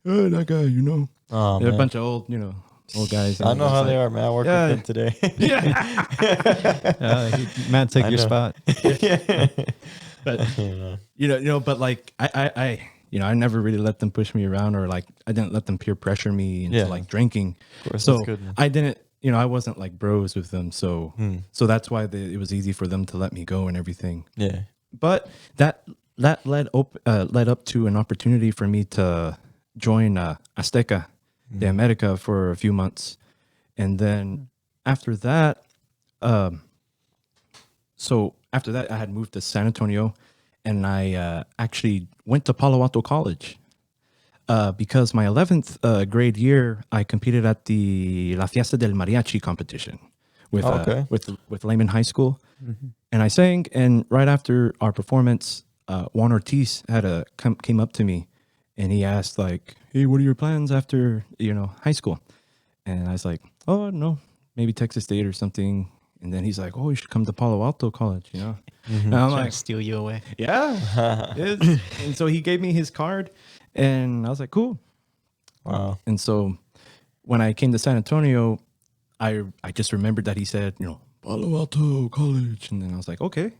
[SPEAKER 3] oh, that guy, you know.
[SPEAKER 2] Oh,
[SPEAKER 3] They're a
[SPEAKER 2] man.
[SPEAKER 3] bunch of old, old guys.
[SPEAKER 2] I know how they
[SPEAKER 3] are.
[SPEAKER 2] are, man. I work
[SPEAKER 3] Yeah.
[SPEAKER 2] with them today.
[SPEAKER 1] Matt, take
[SPEAKER 2] I
[SPEAKER 1] your
[SPEAKER 2] know.
[SPEAKER 1] spot.
[SPEAKER 3] But but like I never really let them push me around, or like I didn't let them peer pressure me into
[SPEAKER 2] Yeah.
[SPEAKER 3] like drinking.
[SPEAKER 2] Of course,
[SPEAKER 3] So
[SPEAKER 2] that's good, man.
[SPEAKER 3] I didn't, I wasn't like bros with them. So that's why it was easy for them to let me go and everything.
[SPEAKER 2] Yeah.
[SPEAKER 3] But that led up to an opportunity for me to join Azteca de America for a few months, and then after that, I had moved to San Antonio, and I actually went to Palo Alto College because my 11th grade year I competed at the La Fiesta del Mariachi competition with
[SPEAKER 2] Okay.
[SPEAKER 3] with Lehman High School, and I sang. And right after our performance, Juan Ortiz came up to me, and he asked like, "Hey, what are your plans after high school?" And I was like, "Oh no, maybe Texas State or something." And then he's like, "Oh, you should come to Palo Alto College," And I'm
[SPEAKER 1] Trying
[SPEAKER 3] like,
[SPEAKER 1] to steal you away.
[SPEAKER 3] "Yeah." And so he gave me his card, and I was like, "Cool."
[SPEAKER 2] Wow.
[SPEAKER 3] And so when I came to San Antonio, I just remembered that he said, Palo Alto College, and then I was like, "Okay."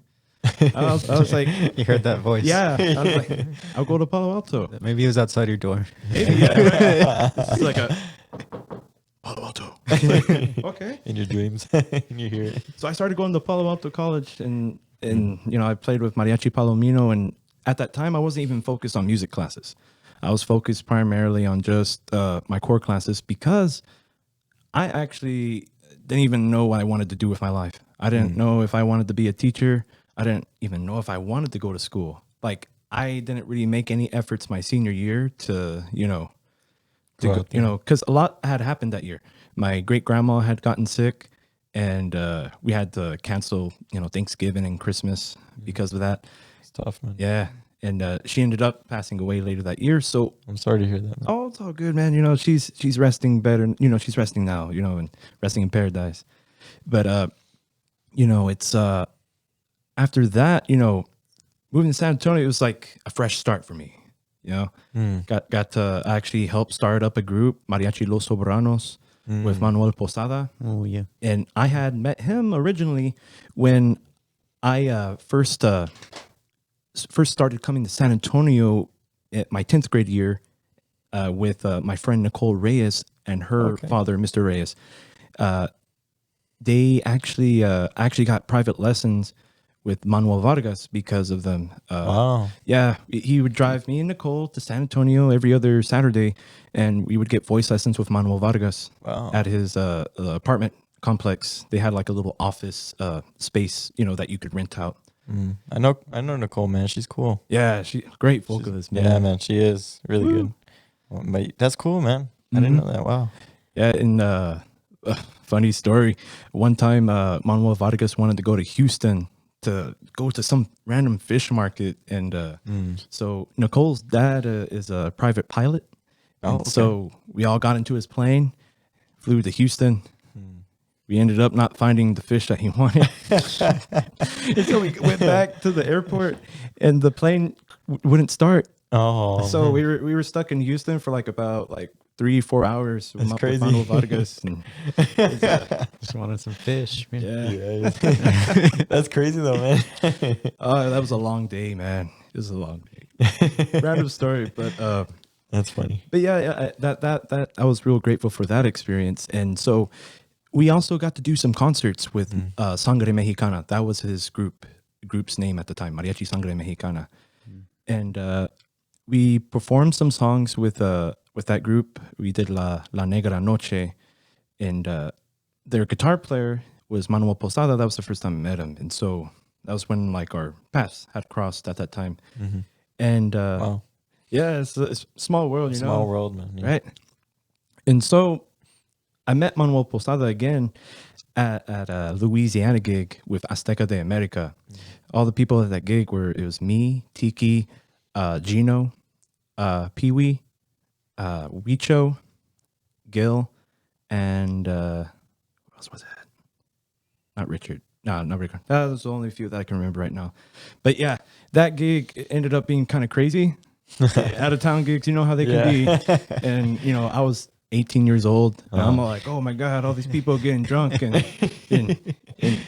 [SPEAKER 3] I was like,
[SPEAKER 1] You heard that voice.
[SPEAKER 3] "Yeah." I was like, "I'll go to Palo Alto."
[SPEAKER 1] Maybe he was outside your door.
[SPEAKER 3] Maybe, yeah. It's like a Palo Alto. Okay.
[SPEAKER 2] In your dreams, and you hear it.
[SPEAKER 3] So I started going to Palo Alto College, and I played with Mariachi Palomino, and at that time I wasn't even focused on music classes. I was focused primarily on just my core classes, because I actually didn't even know what I wanted to do with my life. I didn't know if I wanted to be a teacher. I didn't even know if I wanted to go to school. Like, I didn't really make any efforts my senior year to
[SPEAKER 2] Go out there.
[SPEAKER 3] because a lot had happened that year. My great grandma had gotten sick, and we had to cancel, Thanksgiving and Christmas because of that.
[SPEAKER 2] It's tough, man.
[SPEAKER 3] Yeah, and she ended up passing away later that year. So,
[SPEAKER 2] I'm sorry to hear that, man.
[SPEAKER 3] oh, it's all good, man. She's resting better. She's resting now. And resting in paradise. But it's after that, moving to San Antonio, it was like a fresh start for me. Got to actually help start up a group, Mariachi Los Soberanos, with Manuel Posada.
[SPEAKER 1] Oh yeah.
[SPEAKER 3] And I had met him originally when I first started coming to San Antonio at my 10th grade year with my friend Nicole Reyes and her father, Mr. Reyes. They actually got private lessons with Manuel Vargas because of them.
[SPEAKER 2] Wow.
[SPEAKER 3] Yeah, he would drive me and Nicole to San Antonio every other Saturday, and we would get voice lessons with Manuel Vargas at his apartment complex. They had like a little office space, that you could rent out.
[SPEAKER 2] I know Nicole, man. She's cool.
[SPEAKER 3] Yeah, she great vocalist, man.
[SPEAKER 2] Yeah, man. She is really good. Well, but that's cool, man. I didn't know that. Wow.
[SPEAKER 3] Yeah, and funny story. One time, Manuel Vargas wanted to go to Houston to go to some random fish market, and so Nicole's dad is a private pilot. And so we all got into his plane, flew to Houston. We ended up not finding the fish that he wanted. Until we went back to the airport, and the plane wouldn't start.
[SPEAKER 2] Oh,
[SPEAKER 3] So we were stuck in Houston for about 3-4 hours with
[SPEAKER 2] That's crazy.
[SPEAKER 3] Manuel Vargas. And
[SPEAKER 1] Just wanted some fish. Man.
[SPEAKER 3] yeah.
[SPEAKER 2] that's crazy though, man.
[SPEAKER 3] Oh, that was a long day, man. It was a long day. Random story, but
[SPEAKER 2] That's funny.
[SPEAKER 3] yeah, that I was real grateful for that experience. And so we also got to do some concerts with Sangre Mexicana. That was his group's name at the time, Mariachi Sangre Mexicana. And we performed some songs with that group. We did La Negra Noche, and their guitar player was Manuel Posada. That was the first time I met him, and so that was when our paths had crossed at that time. And
[SPEAKER 2] Wow.
[SPEAKER 3] yeah, it's a small world,
[SPEAKER 2] Small world, man. Yeah.
[SPEAKER 3] right? And so I met Manuel Posada again at a Louisiana gig with Azteca de America. All the people at that gig it was me, Tiki, Gino, Pee Wee, Huicho, Gil, and who else was that? Not Richard. No, not Richard. Those are the only few that I can remember right now. But yeah, that gig ended up being kind of crazy out of town gigs, you know how they can be. And you know, I was 18 years old, and I'm like, oh my god, all these people getting drunk and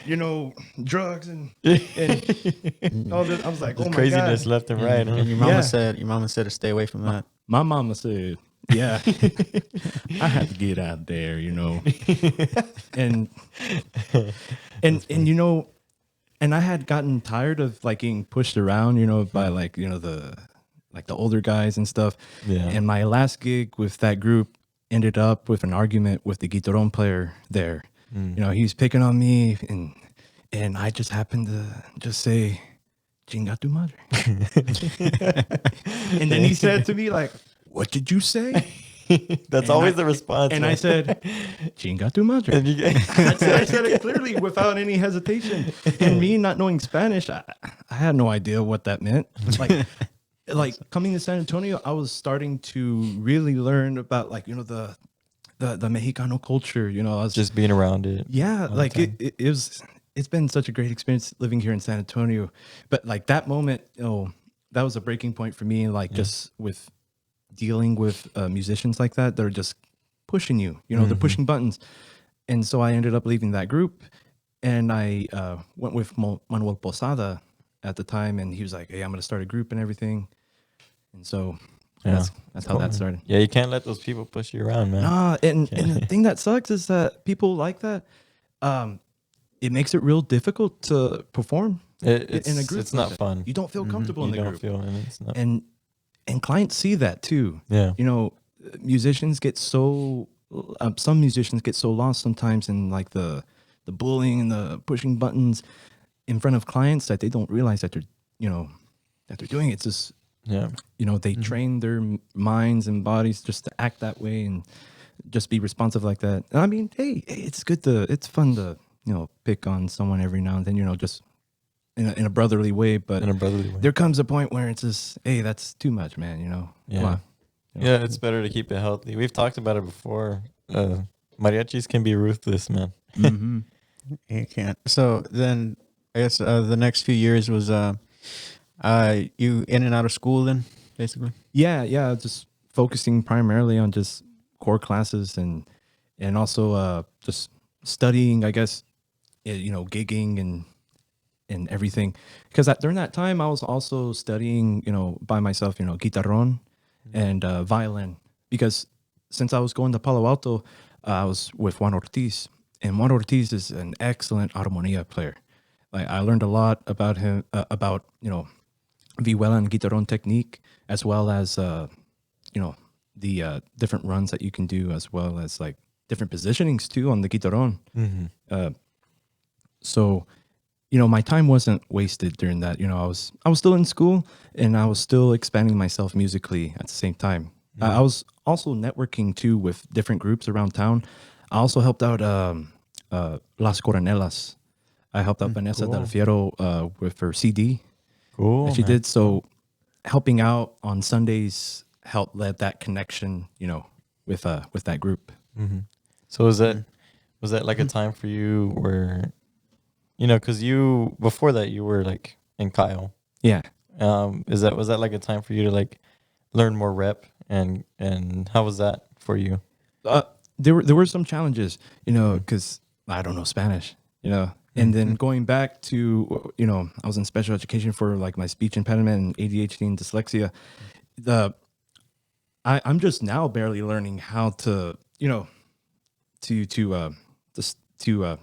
[SPEAKER 3] you know, drugs and all this. I was like, oh my
[SPEAKER 2] craziness
[SPEAKER 3] god,
[SPEAKER 2] left and right.
[SPEAKER 1] And your mama said to stay away from that.
[SPEAKER 3] My mama said, yeah, I had to get out there, you know, and you know, and I had gotten tired of like getting pushed around, you know, by like, you know, the older guys and stuff.
[SPEAKER 2] Yeah.
[SPEAKER 3] And my last gig with that group ended up with an argument with the guitarón player there. You know, he was picking on me, and I just happened to just say, "Chinga tu madre." And then he said to me like, "What did you say?"
[SPEAKER 2] That's always the response.
[SPEAKER 3] And I said, "Chinga tu madre." I said it clearly without any hesitation. And me not knowing Spanish, I had no idea what that meant. Like coming to San Antonio, I was starting to really learn about like, you know, the Mexicano culture, you know, I was
[SPEAKER 2] just being around it.
[SPEAKER 3] Yeah, like it's been such a great experience living here in San Antonio. But like that moment, you know, that was a breaking point for me, like just with dealing with musicians like that are just pushing you, you know, they're pushing buttons. And so I ended up leaving that group, and I went with Manuel Posada at the time, and he was like, "Hey, I'm going to start a group and everything." And so that's how that started.
[SPEAKER 2] Yeah, you can't let those people push you around, man.
[SPEAKER 3] Nah, and the thing that sucks is that people like that, it makes it real difficult to perform in a group.
[SPEAKER 2] It's not fun.
[SPEAKER 3] You don't feel comfortable in the group.
[SPEAKER 2] And it's not.
[SPEAKER 3] And clients see that too.
[SPEAKER 2] Yeah.
[SPEAKER 3] You know, musicians get so some musicians get so lost sometimes in like the bullying and the pushing buttons in front of clients that they don't realize that they're, you know, that they're doing it. It's just, you know, they train their minds and bodies just to act that way and just be responsive like that. And I mean, hey, it's fun to, you know, pick on someone every now and then, you know, just in a brotherly way. But there comes a point where it's just, hey, that's too much, man, you know.
[SPEAKER 2] Yeah.
[SPEAKER 3] Come on. You know?
[SPEAKER 2] Yeah, it's better to keep it healthy. We've talked about it before. Mariachis can be ruthless, man.
[SPEAKER 1] You can't. So then I guess the next few years was you in and out of school then, basically?
[SPEAKER 3] Yeah, just focusing primarily on just core classes and also just studying, I guess, you know, gigging and everything. Because during that time, I was also studying, you know, by myself, you know, guitarrón and violin. Because since I was going to Palo Alto, I was with Juan Ortiz. And Juan Ortiz is an excellent armonía player. Like I learned a lot about him, about, you know, vihuela and guitarrón technique, as well as, you know, the different runs that you can do, as well as like different positionings too on the guitarrón. So, you know, my time wasn't wasted during that. You know, I was still in school, and I was still expanding myself musically at the same time. I was also networking too with different groups around town. I also helped out Las Coronelas. I helped out Vanessa Del Fiero with her CD.
[SPEAKER 2] Cool.
[SPEAKER 3] That she did. So helping out on Sundays helped let that connection, you know, with that group.
[SPEAKER 2] So was that like a time for you where, you know, because you before that you were like in Kyle.
[SPEAKER 3] Yeah.
[SPEAKER 2] Was that like a time for you to like learn more rep and how was that for you?
[SPEAKER 3] There were some challenges, you know, because I don't know Spanish, you know. And then going back to, you know, I was in special education for like my speech impediment and ADHD and dyslexia. I'm just now barely learning how to, you know, to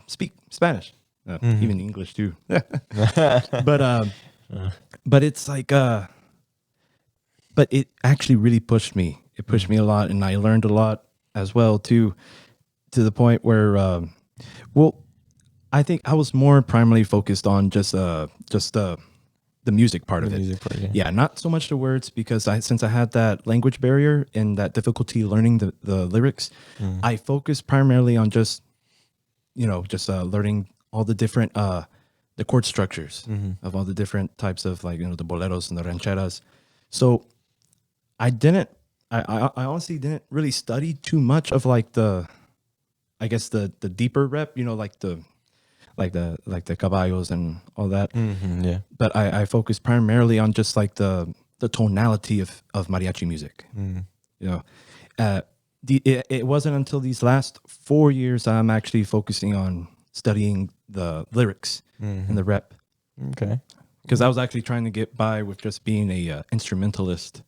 [SPEAKER 3] speak Spanish, even English too. But it's like, but it actually really pushed me. It pushed me a lot, and I learned a lot as well too, to the point where, well, I think I was more primarily focused on just the music part of it.
[SPEAKER 2] Music part,
[SPEAKER 3] yeah, not so much the words, because since I had that language barrier and that difficulty learning the lyrics, I focused primarily on just, you know, just learning all the different the chord structures of all the different types of, like, you know, the boleros and the rancheras. So I honestly didn't really study too much of like the deeper rep, you know, like the caballos and all that.
[SPEAKER 2] Yeah.
[SPEAKER 3] But I focused primarily on just like the the tonality of mariachi music.
[SPEAKER 2] Mm.
[SPEAKER 3] You know, it wasn't until these last 4 years I'm actually focusing on studying the lyrics and the rep.
[SPEAKER 2] Okay.
[SPEAKER 3] Because I was actually trying to get by with just being a instrumentalist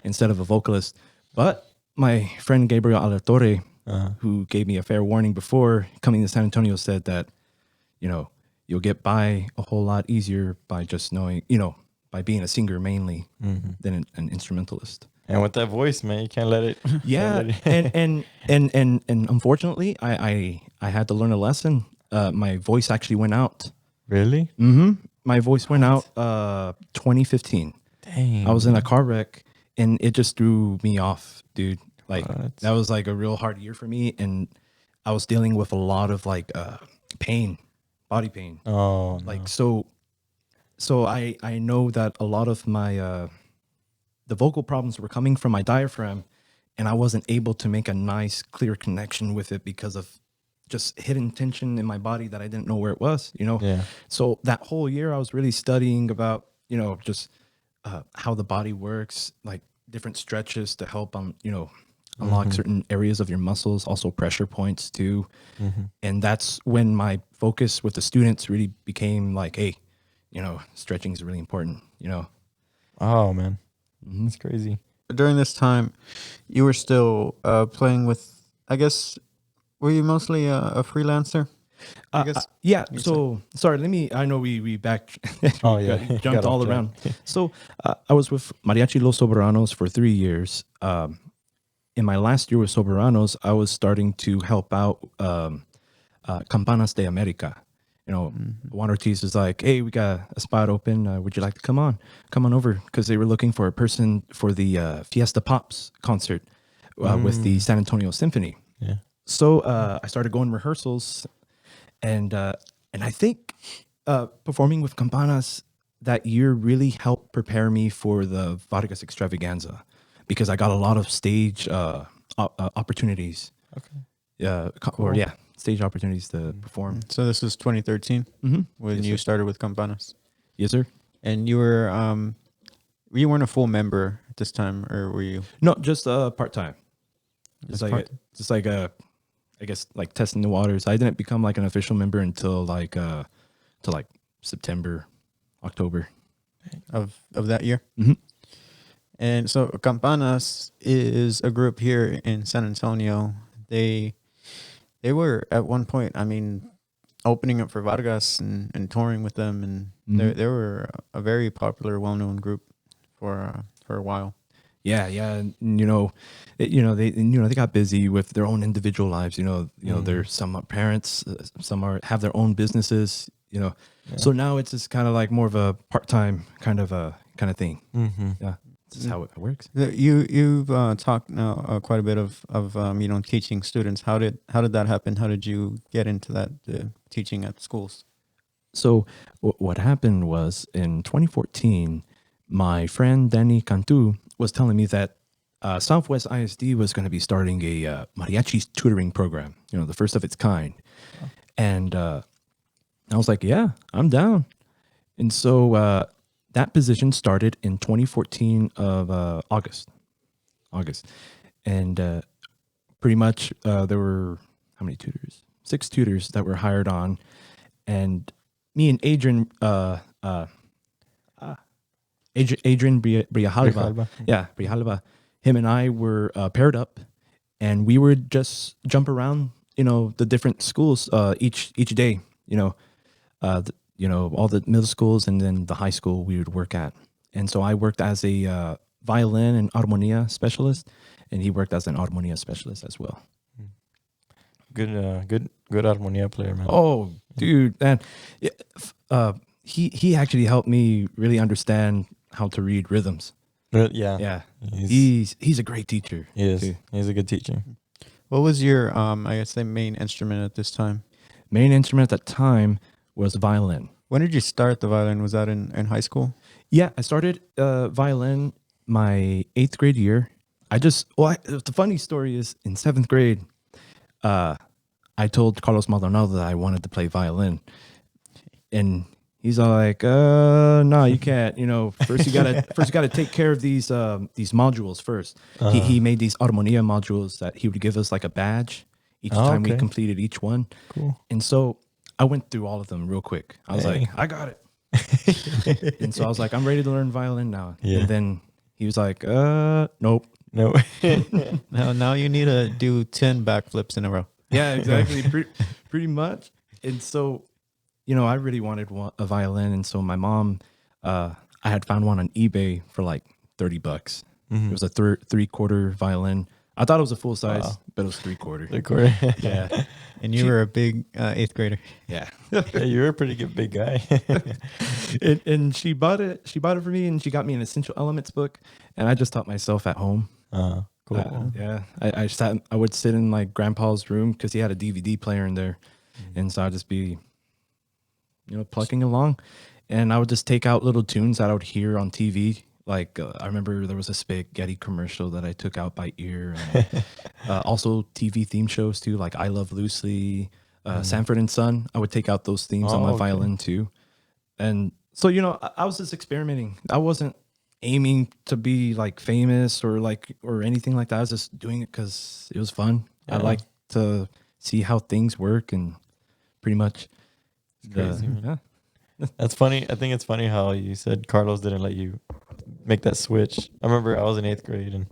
[SPEAKER 3] instead of a vocalist. But my friend Gabriel Alatorre, who gave me a fair warning before coming to San Antonio, said that, you know, you'll get by a whole lot easier by just knowing, you know, by being a singer mainly than an instrumentalist.
[SPEAKER 2] And with that voice, man, you can't let it.
[SPEAKER 3] Yeah, and unfortunately, I had to learn a lesson. My voice actually went out.
[SPEAKER 2] Really?
[SPEAKER 3] My voice went out 2015.
[SPEAKER 2] Dang.
[SPEAKER 3] I was in a car wreck and it just threw me off, dude. Like that was like a real hard year for me, and I was dealing with a lot of like pain, body pain.
[SPEAKER 2] Oh,
[SPEAKER 3] like so I know that a lot of my the vocal problems were coming from my diaphragm, and I wasn't able to make a nice clear connection with it because of just hidden tension in my body that I didn't know where it was, you know?
[SPEAKER 2] Yeah.
[SPEAKER 3] So that whole year I was really studying about, you know, just how the body works, like different stretches to help unlock certain areas of your muscles, also pressure points too. And that's when my focus with the students really became like, hey, you know, stretching is really important, you know?
[SPEAKER 2] Oh, man. That's crazy.
[SPEAKER 1] During this time, you were still playing with, I guess, were you mostly a freelancer? I guess.
[SPEAKER 3] Yeah. So sorry, I know we back.
[SPEAKER 2] Oh, yeah.
[SPEAKER 3] Jumped all around. So I was with Mariachi Los Soberanos for 3 years. In my last year with Soberanos, I was starting to help out Campanas de America. You know, Juan Ortiz is like, hey, we got a spot open. Would you like to come on over? Because they were looking for a person for the Fiesta Pops concert with the San Antonio Symphony.
[SPEAKER 2] Yeah.
[SPEAKER 3] So I started going rehearsals, and I think performing with Campanas that year really helped prepare me for the Vargas Extravaganza, because I got a lot of stage opportunities.
[SPEAKER 2] Okay.
[SPEAKER 3] Or stage opportunities to perform.
[SPEAKER 1] So this was 2013 when you started with Campanas.
[SPEAKER 3] Yes, sir.
[SPEAKER 1] And you weren't a full member at this time, or were you?
[SPEAKER 3] No, just part time. Just like I guess like testing the waters. I didn't become like an official member until like September, October
[SPEAKER 1] of that year. And so Campanas is a group here in San Antonio. They were at one point, I mean, opening up for Vargas and touring with them, and they were a very popular, well-known group for a while.
[SPEAKER 3] Yeah, and they got busy with their own individual lives. They're some are parents, some have their own businesses. So now it's just kind of like more of a part-time kind of thing. Yeah, this is how it works.
[SPEAKER 1] You've talked now quite a bit of teaching students. How did that happen? How did you get into that teaching at schools?
[SPEAKER 3] So what happened was in 2014, my friend Danny Cantu was telling me that Southwest ISD was going to be starting a mariachi tutoring program, the first of its kind. Oh. And I was like, yeah, I'm down. And so that position started in 2014 of August. And pretty much there were, how many tutors? 6 tutors that were hired on. And me and Adrian Briajalva. Yeah, Briajalva. Him and I were paired up, and we would just jump around, the different schools each day. All the middle schools and then the high school we would work at. And so I worked as a violin and armonia specialist, and he worked as an armonia specialist as well.
[SPEAKER 2] Good armonia player, man.
[SPEAKER 3] Oh, dude, man. He actually helped me really understand how to read rhythms.
[SPEAKER 2] Yeah.
[SPEAKER 3] He's a great teacher.
[SPEAKER 2] He is. Too. He's a good teacher.
[SPEAKER 1] What was your I guess the main instrument at this time?
[SPEAKER 3] Main instrument at that time was violin.
[SPEAKER 1] When did you start the violin? Was that in high school?
[SPEAKER 3] Yeah, I started violin my 8th grade year. The funny story is in 7th grade, I told Carlos Maldonado that I wanted to play violin, and He's all like, no, you can't. You know, first you gotta take care of these modules first. He made these armonia modules that he would give us like a badge each time we completed each one.
[SPEAKER 2] Cool.
[SPEAKER 3] And so I went through all of them real quick. I was like, I got it. And so I was like, I'm ready to learn violin now.
[SPEAKER 2] Yeah.
[SPEAKER 3] And then he was like, nope.
[SPEAKER 2] No.
[SPEAKER 1] Now you need to do 10 backflips in a row.
[SPEAKER 3] Yeah, exactly. Pretty much. And so, you know, I really wanted a violin. And so my mom, I had found one on eBay for like $30. It was a 3/4 violin. I thought it was a full size, but it was 3/4.
[SPEAKER 2] 3/4.
[SPEAKER 3] Yeah.
[SPEAKER 1] And you were a big 8th grader.
[SPEAKER 3] Yeah.
[SPEAKER 2] Yeah, you're a pretty good big guy.
[SPEAKER 3] and she bought it for me, and she got me an Essential Elements book, and I just taught myself at home.
[SPEAKER 2] Cool.
[SPEAKER 3] Yeah. I would sit in like grandpa's room because he had a DVD player in there. And so I'd just be, you know, plucking along, and I would just take out little tunes that I would hear on TV. Like I remember there was a spaghetti commercial that I took out by ear. And, also TV theme shows too, like I Love Lucy, Sanford and Son. I would take out those themes on my violin too. And so, you know, I was just experimenting. I wasn't aiming to be like famous or anything like that. I was just doing it because it was fun. I like to see how things work, and pretty much.
[SPEAKER 2] Crazy,
[SPEAKER 3] yeah.
[SPEAKER 2] That's funny. I think it's funny how you said Carlos didn't let you make that switch. I remember I was in 8th grade and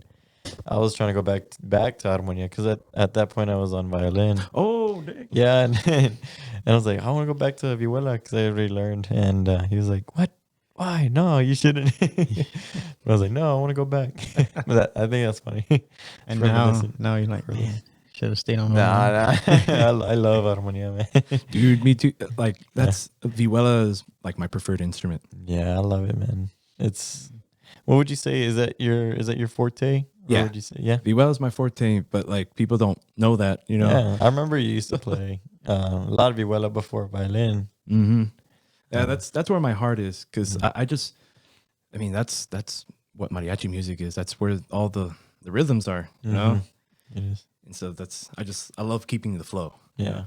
[SPEAKER 2] I was trying to go back to harmonia because at that point I was on violin.
[SPEAKER 3] Oh, dang.
[SPEAKER 2] Yeah, and I was like, I want to go back to vihuela because I already learned. And he was like, "What? Why? No, you shouldn't." But I was like, "No, I want to go back." But I think that's funny.
[SPEAKER 1] And now you're like, man, should have stayed on.
[SPEAKER 2] Nah. I love harmonia, man.
[SPEAKER 3] Dude, me too. Like that's vihuela is like my preferred instrument.
[SPEAKER 2] Yeah, I love it, man. It's. What would you say? Is that your forte?
[SPEAKER 3] Yeah.
[SPEAKER 2] Or would you say? Yeah.
[SPEAKER 3] Vihuela is my forte, but like people don't know that, you know.
[SPEAKER 2] Yeah, I remember you used to play a lot of vihuela before violin.
[SPEAKER 3] Mm-hmm. Yeah, that's where my heart is, because I mean that's what mariachi music is. That's where all the rhythms are, you know.
[SPEAKER 2] It is.
[SPEAKER 3] And so I love keeping the flow.
[SPEAKER 2] Yeah.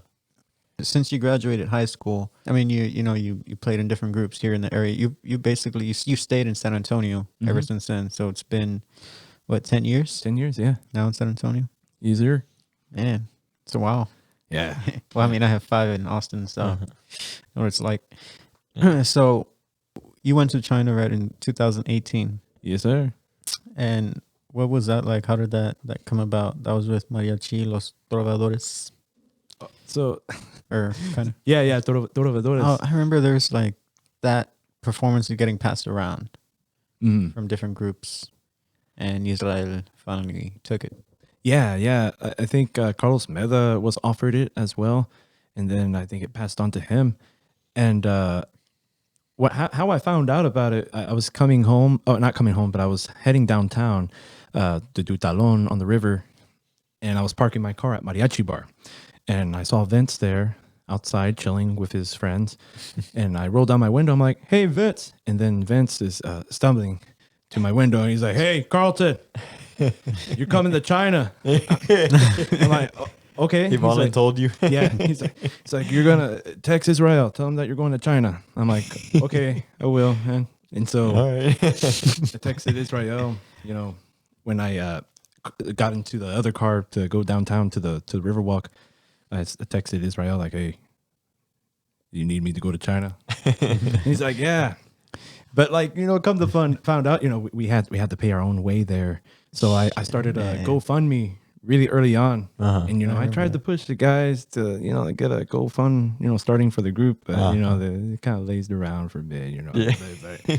[SPEAKER 1] Since you graduated high school, I mean, you played in different groups here in the area. You basically you stayed in San Antonio ever since then. So it's been what, 10 years?
[SPEAKER 3] 10 years, yeah.
[SPEAKER 1] Now in San Antonio.
[SPEAKER 3] Easier.
[SPEAKER 1] Man, it's a while.
[SPEAKER 3] Yeah.
[SPEAKER 1] Well, I mean, I have 5 in Austin, so I know what it's like. So you went to China right in 2018.
[SPEAKER 3] Yes, sir.
[SPEAKER 1] And what was that like? How did that come about? That was with Mariachi Los Trovadores,
[SPEAKER 3] So,
[SPEAKER 1] or kind of.
[SPEAKER 3] yeah, Trovadores.
[SPEAKER 1] Oh, I remember there's like that performance is getting passed around from different groups, and Israel finally took it.
[SPEAKER 3] Yeah. I think Carlos Meda was offered it as well, and then I think it passed on to him. And how I found out about it, I was coming home. Oh, not coming home, but I was heading downtown to do talon on the river, and I was parking my car at Mariachi Bar, and I saw Vince there outside chilling with his friends, and I rolled down my window. I'm like, "Hey, Vince!" And then Vince is stumbling to my window, and he's like, "Hey, Carlton, you're coming to China." I'm like, "Oh, okay."
[SPEAKER 2] He volunteered, told you.
[SPEAKER 3] Yeah, he's like, "You're gonna text Israel, tell him that you're going to China." I'm like, "Okay, I will, man." And so
[SPEAKER 2] All right.
[SPEAKER 3] I texted Israel, you know, when I got into the other car to go downtown to the Riverwalk. I texted Israel like, "Hey, you need me to go to China?" He's like, "Yeah." But like, you know, come to found out, you know, we had to pay our own way there. So I started a GoFundMe really early on. And, you know, I tried to push the guys to, you know, get a GoFund, you know, starting for the group. But, you know, they kind of lazed around for a bit, you know.
[SPEAKER 2] Yeah.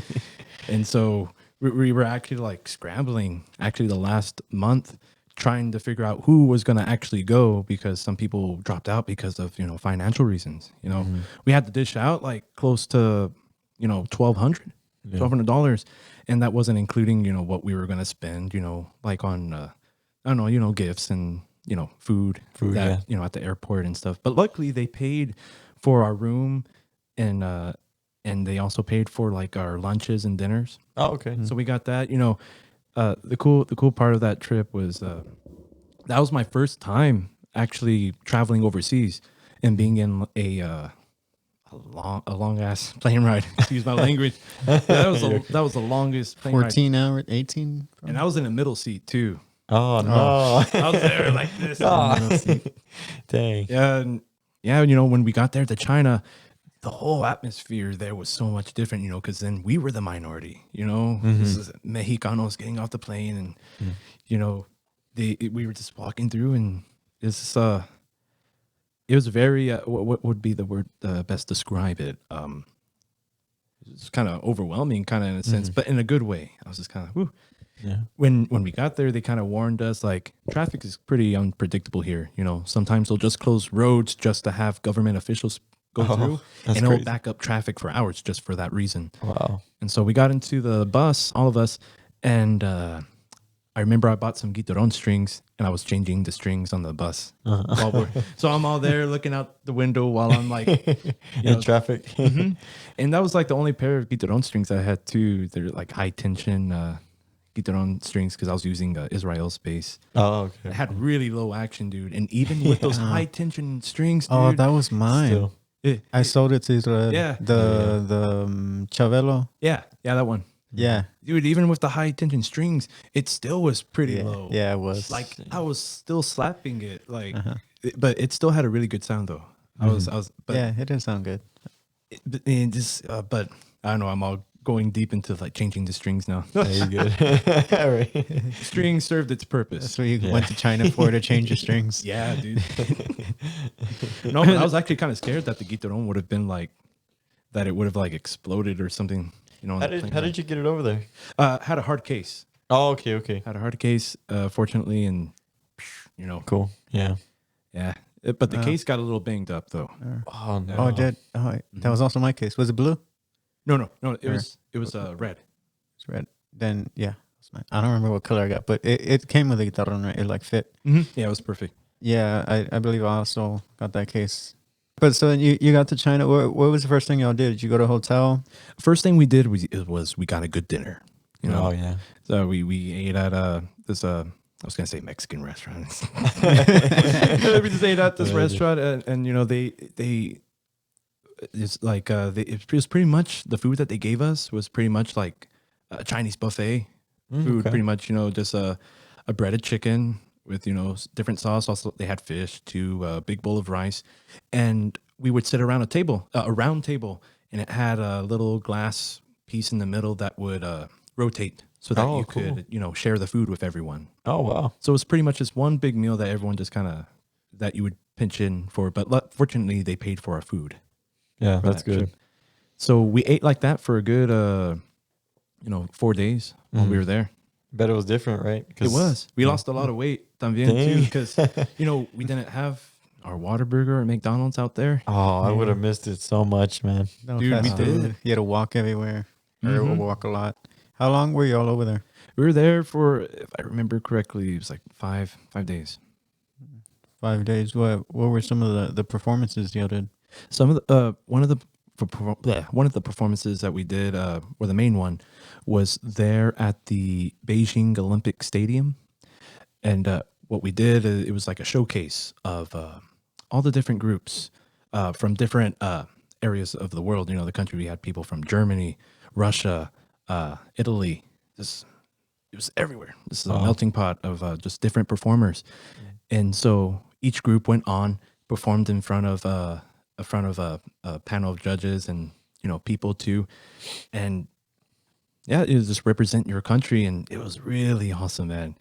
[SPEAKER 3] And so we were actually like scrambling actually the last month, trying to figure out who was going to actually go, because some people dropped out because of, you know, financial reasons. You know, we had to dish out like close to, you know, $1,200, and that wasn't including, you know, what we were going to spend, you know, like on, I don't know, you know, gifts and, you know, food that,
[SPEAKER 2] yeah.
[SPEAKER 3] you know, at the airport and stuff. But luckily they paid for our room, and they also paid for like our lunches and dinners.
[SPEAKER 2] Oh, okay.
[SPEAKER 3] So we got that, you know. The cool part of that trip was that was my first time actually traveling overseas and being in a a long ass plane ride. Excuse my language. Yeah, that was the longest plane ride.
[SPEAKER 1] 14 hours, 18.
[SPEAKER 3] And I was in the middle seat too.
[SPEAKER 2] Oh no!
[SPEAKER 3] I was there like this.
[SPEAKER 2] Dang.
[SPEAKER 3] Yeah, and you know, when we got there to China, the whole atmosphere there was so much different, you know, because then we were the minority, you know. This is Mexicanos getting off the plane, and you know, we were just walking through, and it was very what would be the word best describe it? It's kind of overwhelming, kind of in a sense, but in a good way. I was just kind of whoo.
[SPEAKER 2] Yeah.
[SPEAKER 3] When we got there, they kind of warned us like traffic is pretty unpredictable here. You know, sometimes they'll just close roads just to have government officials go through, and it'll back up traffic for hours just for that reason.
[SPEAKER 2] Wow.
[SPEAKER 3] And so we got into the bus, all of us, and I remember I bought some guitarón strings, and I was changing the strings on the bus. So I'm all there looking out the window while I'm like
[SPEAKER 2] In traffic.
[SPEAKER 3] And that was like the only pair of guitarón strings I had too. They're like high tension guitarón strings because I was using Israel's bass.
[SPEAKER 2] Oh, okay.
[SPEAKER 3] It had really low action, dude. And even with those high tension strings, dude,
[SPEAKER 1] Oh, that was mine.
[SPEAKER 2] Still.
[SPEAKER 1] I sold it to Israel.
[SPEAKER 3] Yeah.
[SPEAKER 1] The Chavelo.
[SPEAKER 3] yeah, that one.
[SPEAKER 1] Yeah.
[SPEAKER 3] Dude, even with the high tension strings, it still was pretty low.
[SPEAKER 1] Yeah, it was.
[SPEAKER 3] Like I was still slapping it, like, but it still had a really good sound though. I was, but
[SPEAKER 1] yeah, it didn't sound good.
[SPEAKER 3] but I don't know. I'm all going deep into like changing the strings now.
[SPEAKER 2] There you good. All right.
[SPEAKER 3] String served its purpose.
[SPEAKER 1] That's what you went to China for, to change your strings.
[SPEAKER 3] Yeah, dude. No, but I was actually kind of scared that the guitarón would have been like that. It would have like exploded or something. You know.
[SPEAKER 2] How did you get it over there?
[SPEAKER 3] Had a hard case.
[SPEAKER 2] Oh, okay.
[SPEAKER 3] Had a hard case, fortunately, and you know.
[SPEAKER 2] Cool. Yeah.
[SPEAKER 3] Yeah. But the case got a little banged up though.
[SPEAKER 2] Oh no.
[SPEAKER 1] Oh, it did. Oh, that was also my case. Was it blue?
[SPEAKER 3] No. It was red.
[SPEAKER 1] It's red. Then yeah, it's mine. I don't remember what color I got, but it came with a guitarón, right? It like fit.
[SPEAKER 3] Yeah, it was perfect.
[SPEAKER 1] Yeah, I believe I also got that case. But so then you got to China. What was the first thing y'all did? Did you go to a hotel?
[SPEAKER 3] First thing we did was we got a good dinner. You know?
[SPEAKER 2] Oh yeah.
[SPEAKER 3] So we ate at this I was gonna say Mexican restaurant. We just ate at this restaurant, and you know they it's like it was pretty much the food that they gave us was pretty much like a Chinese buffet food.
[SPEAKER 2] Okay.
[SPEAKER 3] Pretty much, you know, just a breaded chicken with, you know, different sauce. Also, they had fish, too, a big bowl of rice, and we would sit around a round table, and it had a little glass piece in the middle that would rotate so that you could, you know, share the food with everyone.
[SPEAKER 2] Oh wow.
[SPEAKER 3] So it was pretty much just one big meal that everyone just kind of that you would pinch in for. But fortunately, they paid for our food.
[SPEAKER 2] Yeah, that's good.
[SPEAKER 3] Trip. So we ate like that for a good, 4 days while we were there.
[SPEAKER 2] Bet it was different, right?
[SPEAKER 3] It was. We lost a lot of weight también too because, you know, we didn't have our Whataburger at McDonald's out there.
[SPEAKER 2] Oh, I would have missed it so much, man.
[SPEAKER 1] No,
[SPEAKER 3] Dude, we did.
[SPEAKER 1] You had to walk everywhere or walk a lot. How long were you all over there?
[SPEAKER 3] We were there for, if I remember correctly, it was like 5 days.
[SPEAKER 1] 5 days. What were some of the performances y'all did?
[SPEAKER 3] Some of the one of the performances that we did, or the main one, was there at the Beijing Olympic Stadium, and what we did, it was like a showcase of all the different groups from different areas of the world. You know, the country. We had people from Germany, Russia, Italy. It was everywhere. This is a melting pot of just different performers, and so each group went on, performed in front of a panel of judges and, you know, people too, and yeah, it was just represent your country, and it was really awesome, man.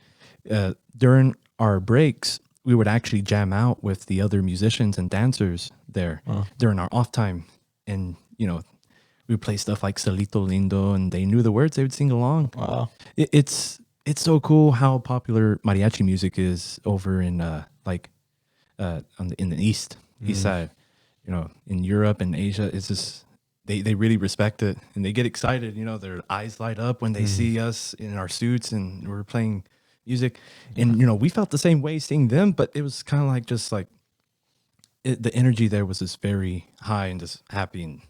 [SPEAKER 3] During our breaks, we would actually jam out with the other musicians and dancers there during our off time, and you know, we would play stuff like Solito Lindo, and they knew the words. They would sing along.
[SPEAKER 2] Wow.
[SPEAKER 3] It's so cool how popular mariachi music is over in in the east side. You know, in Europe and Asia, it's just they really respect it, and they get excited. You know, their eyes light up when they see us in our suits and we're playing music. And you know, we felt the same way seeing them, but it was kind of like just like the energy there was just very high and just happy. And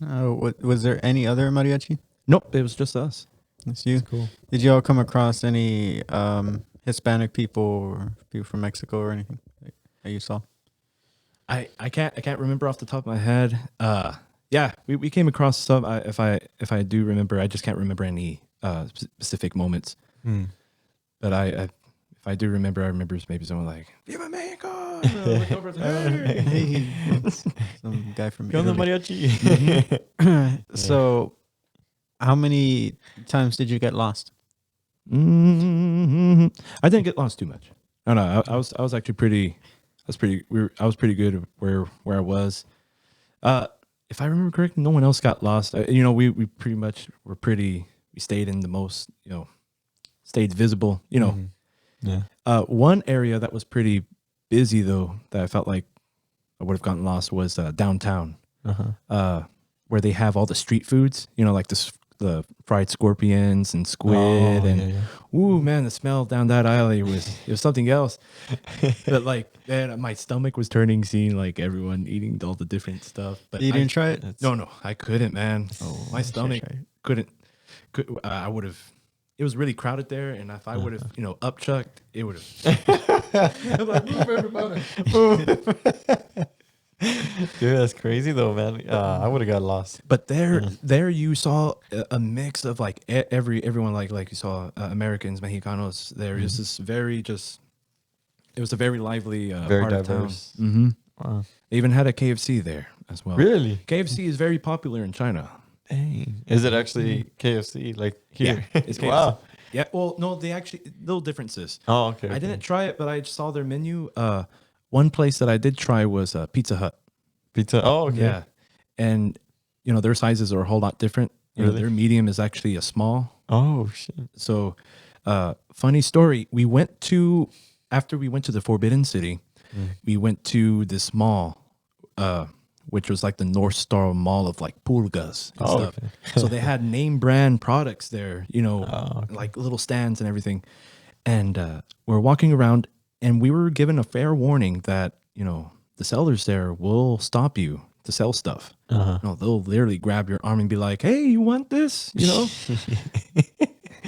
[SPEAKER 1] Was there any other mariachi?
[SPEAKER 3] nope, it was just us.
[SPEAKER 1] That's you.
[SPEAKER 2] That's cool.
[SPEAKER 1] Did you all come across any Hispanic people or people from Mexico or anything that you saw?
[SPEAKER 3] I can't remember off the top of my head. Yeah, we came across some. If I do remember, I just can't remember any specific moments. But if I do remember, I remember maybe someone like "Viva Mexico!" Look over there.
[SPEAKER 1] Hey, some guy from
[SPEAKER 2] Go on the
[SPEAKER 1] Italy.
[SPEAKER 2] mariachi.
[SPEAKER 1] So, how many times did you get lost?
[SPEAKER 3] I didn't get lost too much. No, I was actually pretty. I was pretty good where I was. If I remember correctly, no one else got lost. We pretty much we stayed in the most, stayed visible.
[SPEAKER 2] Yeah.
[SPEAKER 3] One area that was pretty busy though that I felt like I would have gotten lost was downtown, where they have all the street foods. Like the fried scorpions and squid ooh man, the smell down that alley was something else. But like, man, my stomach was turning seeing like everyone eating all the different stuff. But
[SPEAKER 1] You didn't try it?
[SPEAKER 3] No, I couldn't, man.
[SPEAKER 1] Oh,
[SPEAKER 3] My stomach
[SPEAKER 1] shit.
[SPEAKER 3] couldn't. I would have. It was really crowded there, and if I would have, upchucked, it would have. I'm like, move everybody.
[SPEAKER 2] Dude, that's crazy though, man. I would have got lost.
[SPEAKER 3] But there you saw a mix of like everyone like you saw Americans, Mexicanos. There is this it was a very lively
[SPEAKER 2] Very
[SPEAKER 3] part
[SPEAKER 2] diverse.
[SPEAKER 3] of town.
[SPEAKER 2] Wow.
[SPEAKER 3] They even had a KFC there as well.
[SPEAKER 2] Really?
[SPEAKER 3] KFC is very popular in China.
[SPEAKER 2] Dang. Is it actually KFC like here?
[SPEAKER 3] Yeah, it's KFC.
[SPEAKER 2] Wow.
[SPEAKER 3] Yeah, well, no, they actually little differences.
[SPEAKER 2] Oh, okay.
[SPEAKER 3] I didn't try it, but I saw their menu. One place that I did try was Pizza Hut.
[SPEAKER 2] Pizza. Oh, okay.
[SPEAKER 3] Yeah, and their sizes are a whole lot different.
[SPEAKER 2] Really?
[SPEAKER 3] Their medium is actually a small.
[SPEAKER 2] Oh shit.
[SPEAKER 3] So, funny story. After we went to the Forbidden City, we went to this mall, which was like the North Star Mall of like pulgas and stuff.
[SPEAKER 2] Okay.
[SPEAKER 3] So they had name brand products there,
[SPEAKER 2] okay.
[SPEAKER 3] like little stands and everything. And we're walking around, and we were given a fair warning that the sellers there will stop you to sell stuff. They'll literally grab your arm and be like, "Hey, you want this?"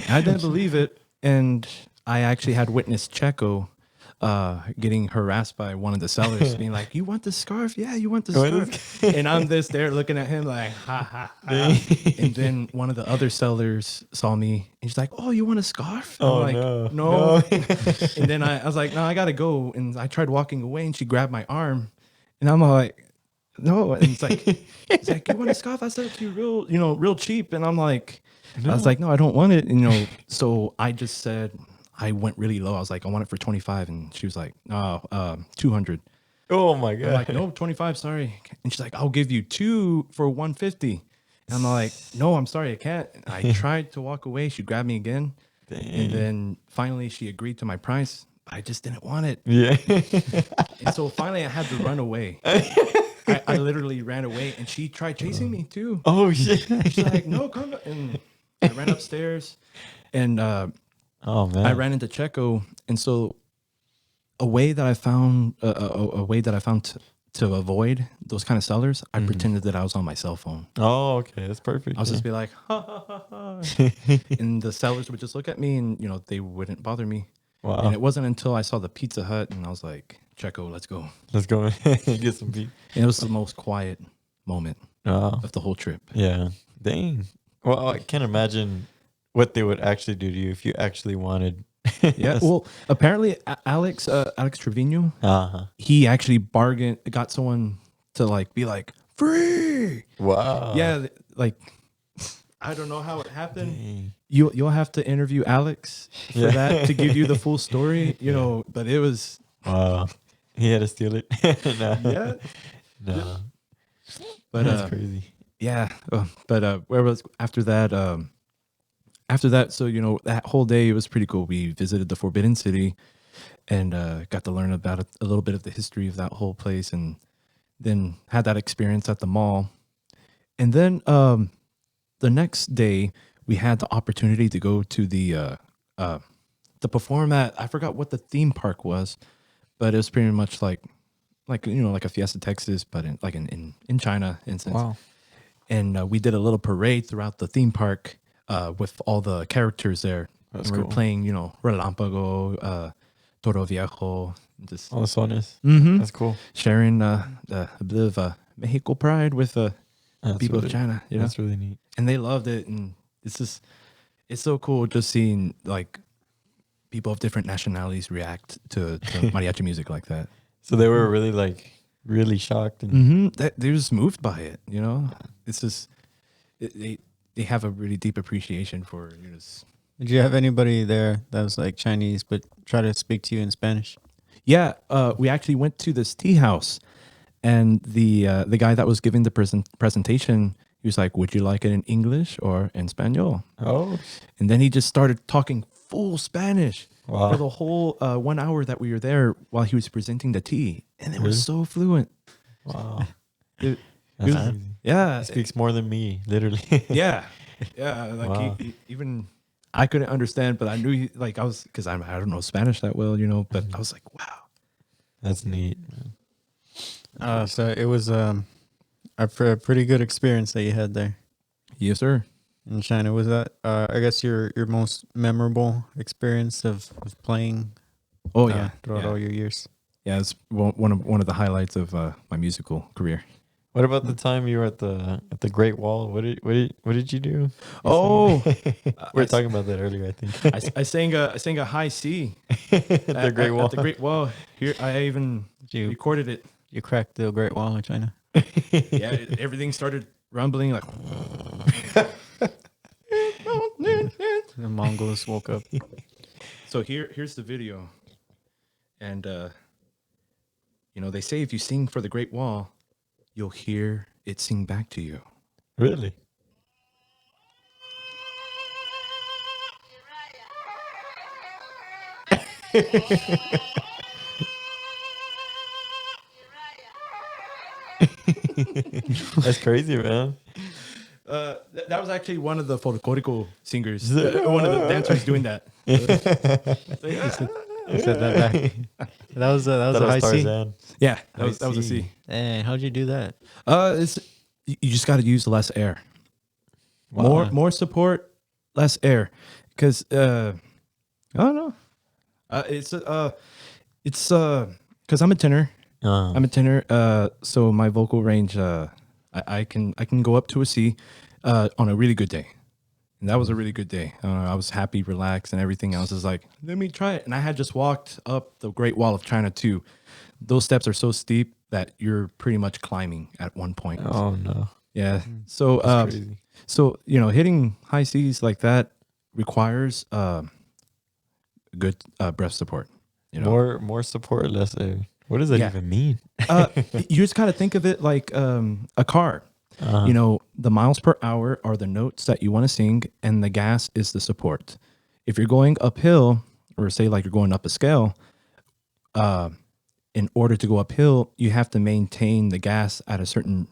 [SPEAKER 3] I didn't believe it, and I actually had witnessed Checo getting harassed by one of the sellers, being like, "You want the scarf? Yeah, you want the scarf." And I'm there looking at him like, ha ha ha. And then one of the other sellers saw me, and she's like, "Oh, you want a scarf?" And I'm like, no. And then I was like, "No, I gotta go." And I tried walking away, and she grabbed my arm, and I'm like, "No." And it's like, "You want a scarf? I said it to you real cheap." And I'm like, I was like, "No, I don't want it." And, so I just said, I went really low. I was like, "I want it for 25." And she was like, "No, 200.
[SPEAKER 2] Oh my god.
[SPEAKER 3] I'm like, "No, 25, sorry." And she's like, "I'll give you 2 for 150. And I'm like, "No, I'm sorry, I can't." And I tried to walk away. She grabbed me again.
[SPEAKER 2] Dang.
[SPEAKER 3] And then finally she agreed to my price. I just didn't want it.
[SPEAKER 2] Yeah.
[SPEAKER 3] And so finally I had to run away. I literally ran away, and she tried chasing me too.
[SPEAKER 2] Oh shit.
[SPEAKER 3] She's like, "No, come." And I ran upstairs, and
[SPEAKER 2] Oh man.
[SPEAKER 3] I ran into Checo, and so a way that I found to avoid those kind of sellers, I pretended that I was on my cell phone.
[SPEAKER 2] Oh, okay. That's perfect.
[SPEAKER 3] I was just be like, "Ha ha ha ha," and the sellers would just look at me, and they wouldn't bother me.
[SPEAKER 2] Wow.
[SPEAKER 3] And it wasn't until I saw the Pizza Hut, and I was like, "Checo, let's go."
[SPEAKER 2] Let's go get some beef.
[SPEAKER 3] And it was the most quiet moment
[SPEAKER 2] Oh.
[SPEAKER 3] of the whole trip.
[SPEAKER 2] Yeah. Dang. Well, I can't imagine what they would actually do to you if you actually wanted.
[SPEAKER 3] Yeah. Well, apparently Alex Trevino, he actually got someone to like be like, "Free."
[SPEAKER 2] Wow.
[SPEAKER 3] Yeah. Like, I don't know how it happened.
[SPEAKER 2] Dang.
[SPEAKER 3] You'll have to interview Alex for that to give you the full story, but it was.
[SPEAKER 2] Wow. He had to steal it. No.
[SPEAKER 3] Yeah.
[SPEAKER 2] No.
[SPEAKER 3] But
[SPEAKER 2] That's crazy.
[SPEAKER 3] yeah. But where was after that? After that, so that whole day it was pretty cool. We visited the Forbidden City, and got to learn about a little bit of the history of that whole place, and then had that experience at the mall. And then the next day we had the opportunity to go to to perform at, I forgot what the theme park was, but it was pretty much like a Fiesta Texas, but in China instance.
[SPEAKER 2] Wow.
[SPEAKER 3] And we did a little parade throughout the theme park with all the characters there.
[SPEAKER 2] That's
[SPEAKER 3] and we
[SPEAKER 2] cool.
[SPEAKER 3] were playing, Relampago, Toro Viejo, just
[SPEAKER 2] All the sones.
[SPEAKER 3] Mhm.
[SPEAKER 2] That's cool.
[SPEAKER 3] sharing a bit of Mexico pride with
[SPEAKER 2] That's
[SPEAKER 3] people
[SPEAKER 2] really,
[SPEAKER 3] of China. You know,
[SPEAKER 2] That's really neat.
[SPEAKER 3] and they loved it, and it's so cool just seeing like people of different nationalities react to mariachi music like that.
[SPEAKER 2] So they were really like really shocked and
[SPEAKER 3] They're just moved by it. You know, it's just they have a really deep appreciation for this.
[SPEAKER 1] Did you have anybody there that was like Chinese but try to speak to you in Spanish?
[SPEAKER 3] Yeah, we actually went to this tea house, and the guy that was giving the presentation, he was like, "Would you like it in English or in Spanish?"
[SPEAKER 2] oh
[SPEAKER 3] And then he just started talking full Spanish
[SPEAKER 2] Wow.
[SPEAKER 3] for the whole 1 hour that we were there while he was presenting the tea, and it was so fluent.
[SPEAKER 2] wow.
[SPEAKER 3] It-
[SPEAKER 2] That's
[SPEAKER 3] it was-
[SPEAKER 2] crazy.
[SPEAKER 3] yeah,
[SPEAKER 2] He speaks more than me, literally.
[SPEAKER 3] yeah, yeah. Like
[SPEAKER 2] Wow.
[SPEAKER 3] even I couldn't understand, but I knew like I was because I don't know Spanish that well, you know. But I was like, wow.
[SPEAKER 2] That's neat.
[SPEAKER 1] So it was a pretty good experience that you had there
[SPEAKER 3] Yes, sir.
[SPEAKER 1] in China. Was that I guess your most memorable experience of playing?
[SPEAKER 3] Oh yeah,
[SPEAKER 1] throughout all
[SPEAKER 3] yeah.
[SPEAKER 1] your years.
[SPEAKER 3] Yeah, it's one of the highlights of my musical career.
[SPEAKER 2] What about the time you were at the Great Wall? What did you do?
[SPEAKER 3] Oh,
[SPEAKER 2] We were talking about that earlier, I think.
[SPEAKER 3] I sang a high C
[SPEAKER 2] At the Great Wall.
[SPEAKER 3] At the Great Wall. Here, I even
[SPEAKER 1] You
[SPEAKER 3] recorded it.
[SPEAKER 1] you cracked the Great Wall of China.
[SPEAKER 3] Yeah, everything started rumbling like.
[SPEAKER 1] The Mongols woke up.
[SPEAKER 3] So here's the video, and they say if you sing for the Great Wall, you'll hear it sing back to you.
[SPEAKER 2] Really? That's crazy, man.
[SPEAKER 3] That was actually one of the folklorico singers, one of the dancers doing that.
[SPEAKER 1] You said that back. That was a high C.
[SPEAKER 2] Tarzan.
[SPEAKER 3] Yeah, that was a
[SPEAKER 2] see.
[SPEAKER 3] C.
[SPEAKER 1] Hey, how'd you do that?
[SPEAKER 3] It's you just got to use less air,
[SPEAKER 2] Wow.
[SPEAKER 3] more support, less air, because I don't know. It's because I'm a tenor. I'm a tenor. So my vocal range, I can go up to a C, on a really good day. And that was a really good day. I was happy, relaxed, and everything else is like, let me try it. And I had just walked up the Great Wall of China too. Those steps are so steep that you're pretty much climbing at one point.
[SPEAKER 2] Oh no.
[SPEAKER 3] Yeah. So,
[SPEAKER 2] That's crazy.
[SPEAKER 3] so hitting high C's like that requires good breath support.
[SPEAKER 2] More support, less air. What does that
[SPEAKER 3] Yeah.
[SPEAKER 2] even mean?
[SPEAKER 3] You just kind of think of it like a car. The miles per hour are the notes that you want to sing, and the gas is the support. If you're going uphill, or say like you're going up a scale, in order to go uphill, you have to maintain the gas at a certain,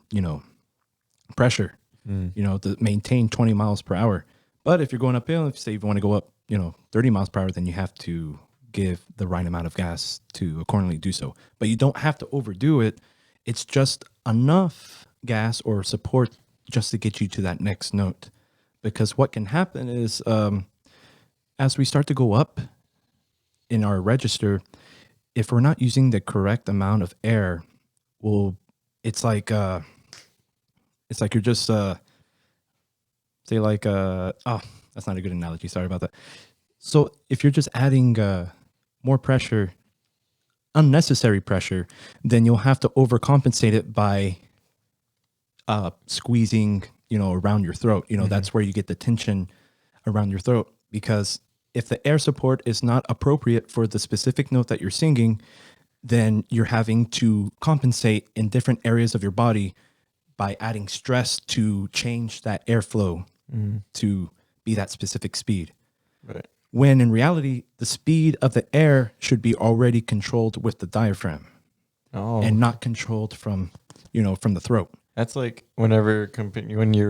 [SPEAKER 3] pressure, to maintain 20 miles per hour. But if you're going uphill, if say you want to go up, 30 miles per hour, then you have to give the right amount of gas to accordingly do so. But you don't have to overdo it. It's just enough gas or support just to get you to that next note. Because what can happen is as we start to go up in our register, if we're not using the correct amount of air, it's like you're just say like that's not a good analogy. Sorry about that. So if you're just adding more pressure, unnecessary pressure, then you'll have to overcompensate it by squeezing, around your throat. That's where you get the tension around your throat, because if the air support is not appropriate for the specific note that you're singing, then you're having to compensate in different areas of your body by adding stress to change that airflow to be that specific speed.
[SPEAKER 2] Right.
[SPEAKER 3] When in reality, the speed of the air should be already controlled with the diaphragm and not controlled from the throat.
[SPEAKER 2] That's like when you're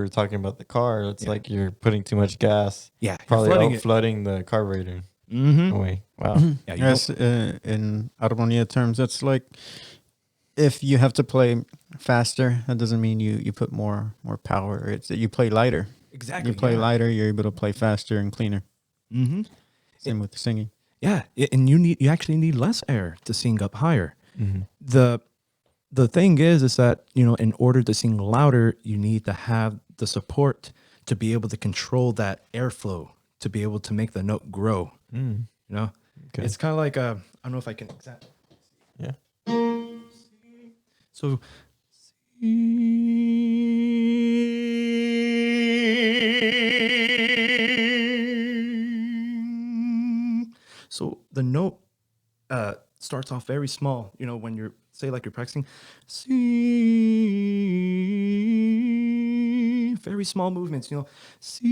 [SPEAKER 2] talking about the car, it's like you're putting too much gas.
[SPEAKER 3] Yeah,
[SPEAKER 2] Probably flooding the carburetor.
[SPEAKER 3] Mm-hmm.
[SPEAKER 2] Away. Wow.
[SPEAKER 3] Yeah,
[SPEAKER 1] Yes, in harmonia terms, that's like if you have to play faster, that doesn't mean you put more power. It's that you play lighter.
[SPEAKER 3] exactly.
[SPEAKER 1] You play lighter, you're able to play faster and cleaner.
[SPEAKER 3] Mm-hmm.
[SPEAKER 1] Same with the singing.
[SPEAKER 3] Yeah, and you actually need less air to sing up higher.
[SPEAKER 2] Mm-hmm.
[SPEAKER 3] The thing is that, you know, in order to sing louder, you need to have the support to be able to control that airflow, to be able to make the note grow.
[SPEAKER 2] Mm.
[SPEAKER 3] You know,
[SPEAKER 2] Okay.
[SPEAKER 3] it's kind of like I don't know if I can exactly.
[SPEAKER 2] Yeah.
[SPEAKER 3] So, so the note starts off very small. You know, when you're say like you're practicing, C, very small movements. You know, C,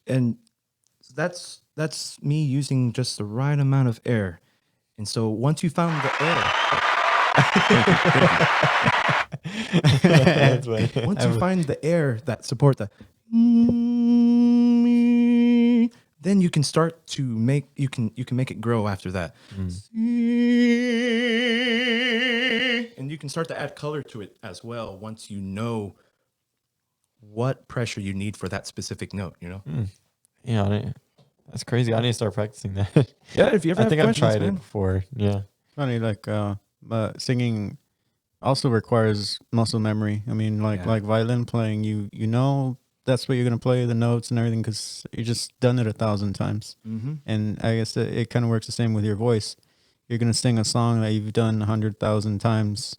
[SPEAKER 3] and that's me using just the right amount of air. And so once you found the air,
[SPEAKER 2] That's funny.
[SPEAKER 3] once you find the air that support the, then you can start to make you can make it grow after that. And you can start to add color to it as well once you know what pressure you need for that specific note, you know?
[SPEAKER 2] Yeah, that's crazy. I need to start practicing that.
[SPEAKER 3] Yeah, if you ever
[SPEAKER 2] I
[SPEAKER 3] have
[SPEAKER 2] think I've
[SPEAKER 3] questions,
[SPEAKER 2] tried
[SPEAKER 3] man.
[SPEAKER 2] it before. Yeah.
[SPEAKER 1] Funny, like singing also requires muscle memory. I mean, like
[SPEAKER 3] Yeah.
[SPEAKER 1] violin playing, you know that's what you're gonna play, the notes and everything, because you just done it 1,000 times.
[SPEAKER 3] Mm-hmm.
[SPEAKER 1] And I guess it kind of works the same with your voice. You're gonna sing a song that you've done 100,000 times.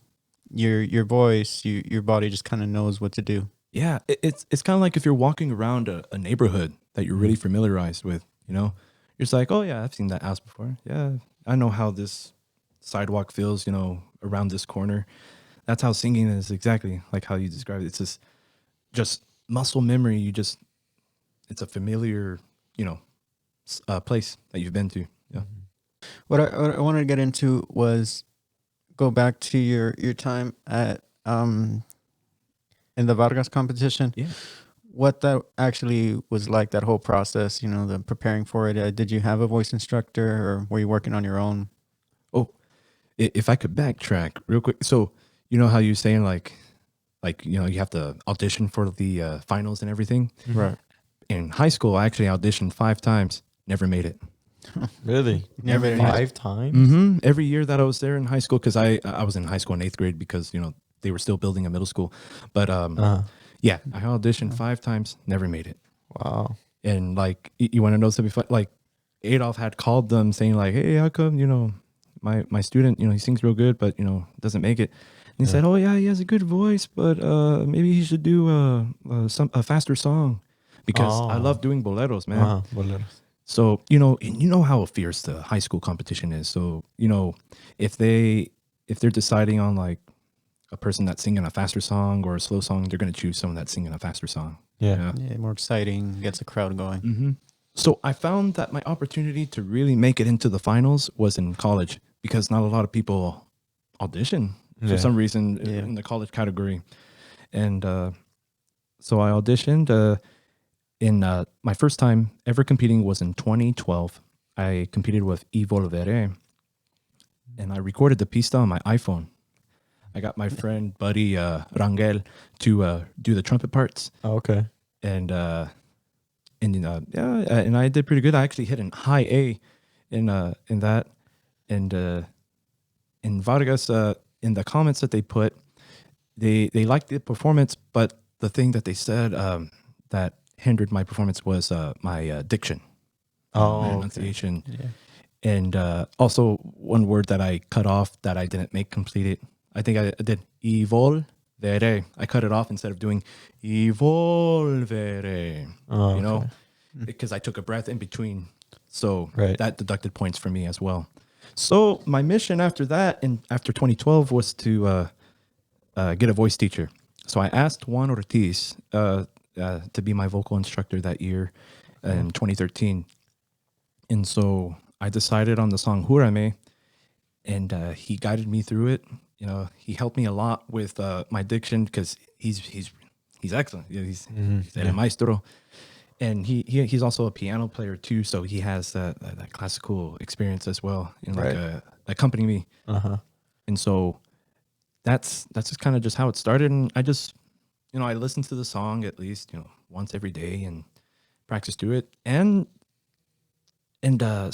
[SPEAKER 1] Your voice, your body just kind of knows what to do.
[SPEAKER 3] Yeah, it's kind of like if you're walking around a neighborhood that you're really familiarized with, you know, you're just like, oh yeah, I've seen that house before. Yeah, I know how this sidewalk feels, you know, around this corner. That's how singing is, exactly like how you described it. It's just muscle memory. It's a familiar, you know, place that you've been to. Yeah.
[SPEAKER 1] What I wanted to get into was go back to your time at in the Vargas competition.
[SPEAKER 3] Yeah.
[SPEAKER 1] What that actually was like, that whole process, you know, the preparing for it. Did you have a voice instructor, or were you working on your own?
[SPEAKER 3] Oh, if I could backtrack real quick. So, you know how you're saying like, you know, you have to audition for the finals and everything.
[SPEAKER 1] Right.
[SPEAKER 3] In high school, I actually auditioned 5 times, never made it.
[SPEAKER 2] Really?
[SPEAKER 1] Never did.
[SPEAKER 2] 5 times?
[SPEAKER 3] Mm-hmm. Every year that I was there in high school, because I was in high school in 8th grade because, you know, they were still building a middle school. But yeah, I auditioned 5 times, never made it.
[SPEAKER 2] Wow.
[SPEAKER 3] And like, you want to know something? Like, Adolf had called them saying like, hey, how come, you know, my student, you know, he sings real good, but, you know, doesn't make it. And he said, oh yeah, he has a good voice, but maybe he should do a faster song, because I love doing boleros, man.
[SPEAKER 2] Wow. Boleros.
[SPEAKER 3] So, you know how fierce the high school competition is. So, you know, if they're deciding on like a person that's singing a faster song or a slow song, they're going to choose someone that's singing a faster song.
[SPEAKER 2] Yeah.
[SPEAKER 1] Yeah, more exciting, gets the crowd going.
[SPEAKER 3] Mm-hmm. So I found that my opportunity to really make it into the finals was in college, because not a lot of people audition for some reason in the college category. And so I auditioned. In my first time ever competing was in 2012. I competed with Y Volveré, and I recorded the pista on my iPhone. I got my friend buddy Rangel to do the trumpet parts,
[SPEAKER 2] Oh, okay.
[SPEAKER 3] and and I did pretty good. I actually hit an high A in that, and in Vargas in the comments that they put, they liked the performance, but the thing that they said that hindered my performance was my diction, my enunciation, and also one word that I cut off that I didn't make completed. I think I did evolvere. I cut it off instead of doing evolvere.
[SPEAKER 2] Oh,
[SPEAKER 3] you know,
[SPEAKER 2] okay.
[SPEAKER 3] because I took a breath in between, so
[SPEAKER 2] Right.
[SPEAKER 3] that deducted points for me as well. So my mission after that, and after 2012, was to get a voice teacher. So I asked Juan Ortiz to be my vocal instructor that year in 2013. And so I decided on the song Júrame, and he guided me through it. You know, he helped me a lot with my diction, because he's excellent. You know, he's el maestro, and he's also a piano player too. So he has that classical experience as well, and like accompanying me. And so that's just kind of just how it started. And I just, you know, I listened to the song at least, you know, once every day, and practice through it. And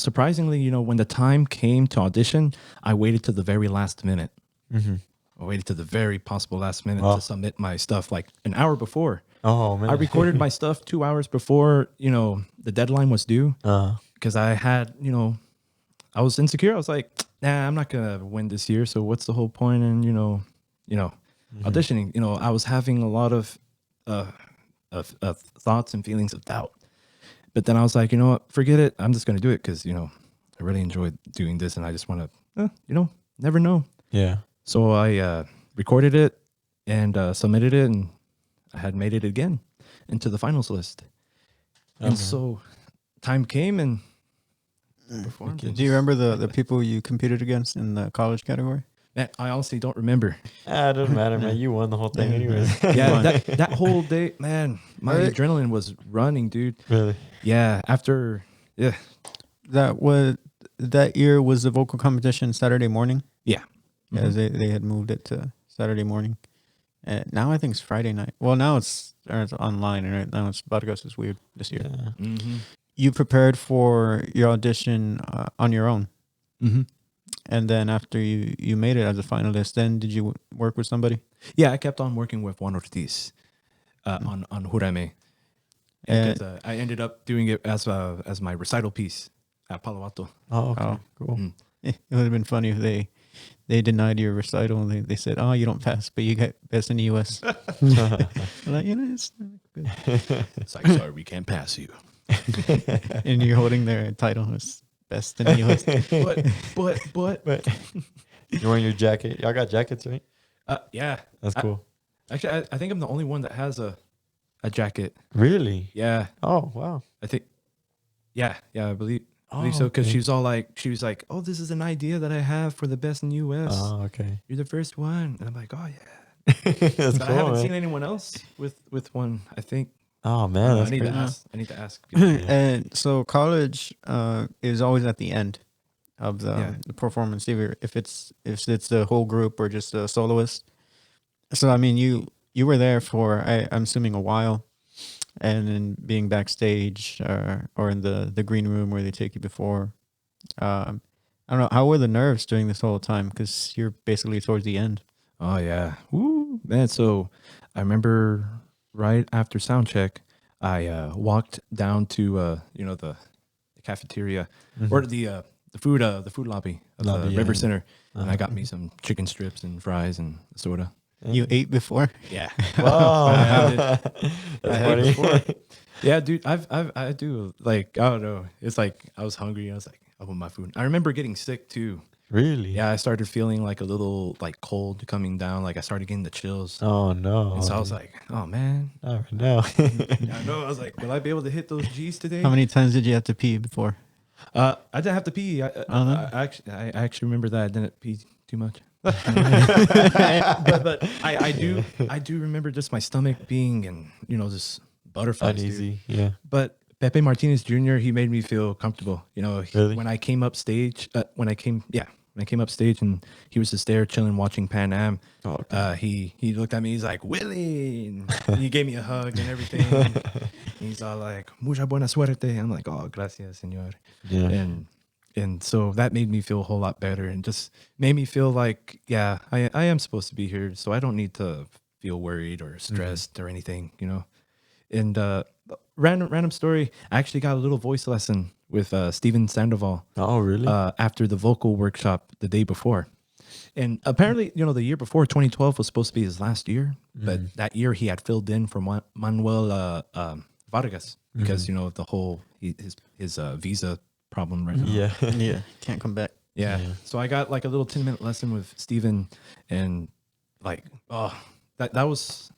[SPEAKER 3] surprisingly, you know, when the time came to audition, I waited to the very last minute.
[SPEAKER 2] Mm-hmm.
[SPEAKER 3] I waited to the very possible last minute
[SPEAKER 2] Wow.
[SPEAKER 3] to submit my stuff, like an hour before.
[SPEAKER 2] Oh man,
[SPEAKER 3] I recorded my stuff 2 hours before, you know, the deadline was due,
[SPEAKER 2] Uh,
[SPEAKER 3] because I had, you know, I was insecure. I was like, nah, I'm not gonna win this year. So what's the whole point in, auditioning? You know, I was having a lot of thoughts and feelings of doubt. But then I was like, you know what, forget it. I'm just gonna do it because, you know, I really enjoyed doing this, and I just want to, never know.
[SPEAKER 2] yeah.
[SPEAKER 3] So I recorded it and submitted it, and I had made it again into the finals list. And so time came and performed.
[SPEAKER 1] Do you remember the people you competed against in the college category?
[SPEAKER 3] Man, I honestly don't remember.
[SPEAKER 2] It doesn't matter, man. You won the whole thing, anyways.
[SPEAKER 3] Yeah, that whole day, man, my adrenaline was running, dude.
[SPEAKER 2] Really?
[SPEAKER 3] Yeah,
[SPEAKER 1] That year was the vocal competition Saturday morning.
[SPEAKER 3] Yeah.
[SPEAKER 1] Yeah, they had moved it to Saturday morning. And now I think it's Friday night. Well, now it's online, and now it's Vargas is weird this year.
[SPEAKER 2] Yeah.
[SPEAKER 3] Mm-hmm.
[SPEAKER 1] You prepared for your audition on your own, and then after you made it as a finalist, then did you work with somebody?
[SPEAKER 3] Yeah, I kept on working with Juan Ortiz on Jurame. And I ended up doing it as my recital piece at Palo Alto.
[SPEAKER 2] Oh, okay.
[SPEAKER 1] Oh, cool.
[SPEAKER 3] Mm.
[SPEAKER 1] It would have been funny if they denied your recital and they said, "Oh, you don't pass, but you got best in the U.S." Like, it's not good.
[SPEAKER 3] It's like, sorry, we can't pass you.
[SPEAKER 1] And you're holding their title as best in the U.S.
[SPEAKER 3] But
[SPEAKER 2] You're wearing your jacket. Y'all got jackets, right?
[SPEAKER 3] yeah,
[SPEAKER 2] That's cool.
[SPEAKER 3] Actually, I think I'm the only one that has a jacket.
[SPEAKER 2] Really?
[SPEAKER 3] Yeah,
[SPEAKER 2] Oh, wow.
[SPEAKER 3] I think. Yeah, I believe
[SPEAKER 2] Oh,
[SPEAKER 3] so. Because
[SPEAKER 2] okay.
[SPEAKER 3] she was like, oh, this is an idea that I have for the best in the U.S.
[SPEAKER 2] Oh, okay.
[SPEAKER 3] You're the first one, and I'm like, oh yeah.
[SPEAKER 2] That's
[SPEAKER 3] But
[SPEAKER 2] cool,
[SPEAKER 3] I haven't
[SPEAKER 2] man.
[SPEAKER 3] seen anyone else with one. I think.
[SPEAKER 2] Oh, man. That's
[SPEAKER 3] I need
[SPEAKER 2] crazy.
[SPEAKER 3] to ask. I need to ask.
[SPEAKER 1] And so college is always at the end of the performance, either if it's the whole group or just a soloist. So I mean, you were there for I'm assuming a while, and then being backstage or in the green room where they take you before. I don't know, how were the nerves during this whole time, because you're basically towards the end.
[SPEAKER 3] Oh yeah, woo, man. So I remember right after sound check, I walked down to the cafeteria or the food lobby of the
[SPEAKER 2] Lobby,
[SPEAKER 3] River
[SPEAKER 2] yeah.
[SPEAKER 3] Center, and I got me some chicken strips and fries and soda.
[SPEAKER 1] You ate before?
[SPEAKER 3] Yeah,
[SPEAKER 2] Wow.
[SPEAKER 3] I had it.
[SPEAKER 2] That's
[SPEAKER 3] I ate
[SPEAKER 2] funny.
[SPEAKER 3] before. Yeah, dude, I do, like, I don't know. It's like I was hungry. I was like, I want my food. I remember getting sick too.
[SPEAKER 2] Really?
[SPEAKER 3] Yeah, I started feeling like a little like cold coming down. Like I started getting the chills.
[SPEAKER 2] Oh, no.
[SPEAKER 3] And so I was like, oh man.
[SPEAKER 2] Not right now.
[SPEAKER 3] I know. I was like, will I be able to hit those G's today?
[SPEAKER 1] How many times did you have to pee before?
[SPEAKER 3] I didn't have to pee. I
[SPEAKER 1] no?
[SPEAKER 3] actually remember that I didn't pee too much. but I do remember just my stomach being and just butterflies.
[SPEAKER 2] Uneasy. Yeah.
[SPEAKER 3] But Pepe Martinez Jr., he made me feel comfortable.
[SPEAKER 2] Really?
[SPEAKER 3] When I came up stage, when I came up stage and he was just there chilling watching Pan Am.
[SPEAKER 2] Oh, okay.
[SPEAKER 3] He looked at me. He's like, Willie, and he gave me a hug and everything. He's all like, mucha buena suerte. I'm like, oh, gracias, señor.
[SPEAKER 2] Yeah.
[SPEAKER 3] And so that made me feel a whole lot better and just made me feel like, yeah, I am supposed to be here, so I don't need to feel worried or stressed or anything, And random story, I actually got a little voice lesson with Steven Sandoval.
[SPEAKER 2] Oh, really?
[SPEAKER 3] After the vocal workshop the day before. And apparently, the year before, 2012 was supposed to be his last year, but that year he had filled in for Manuel Vargas because the whole his visa problem right now.
[SPEAKER 2] yeah.
[SPEAKER 1] Yeah, can't come back.
[SPEAKER 3] Yeah.
[SPEAKER 2] Yeah.
[SPEAKER 3] So I got like a little 10-minute lesson with Steven, and like, that was,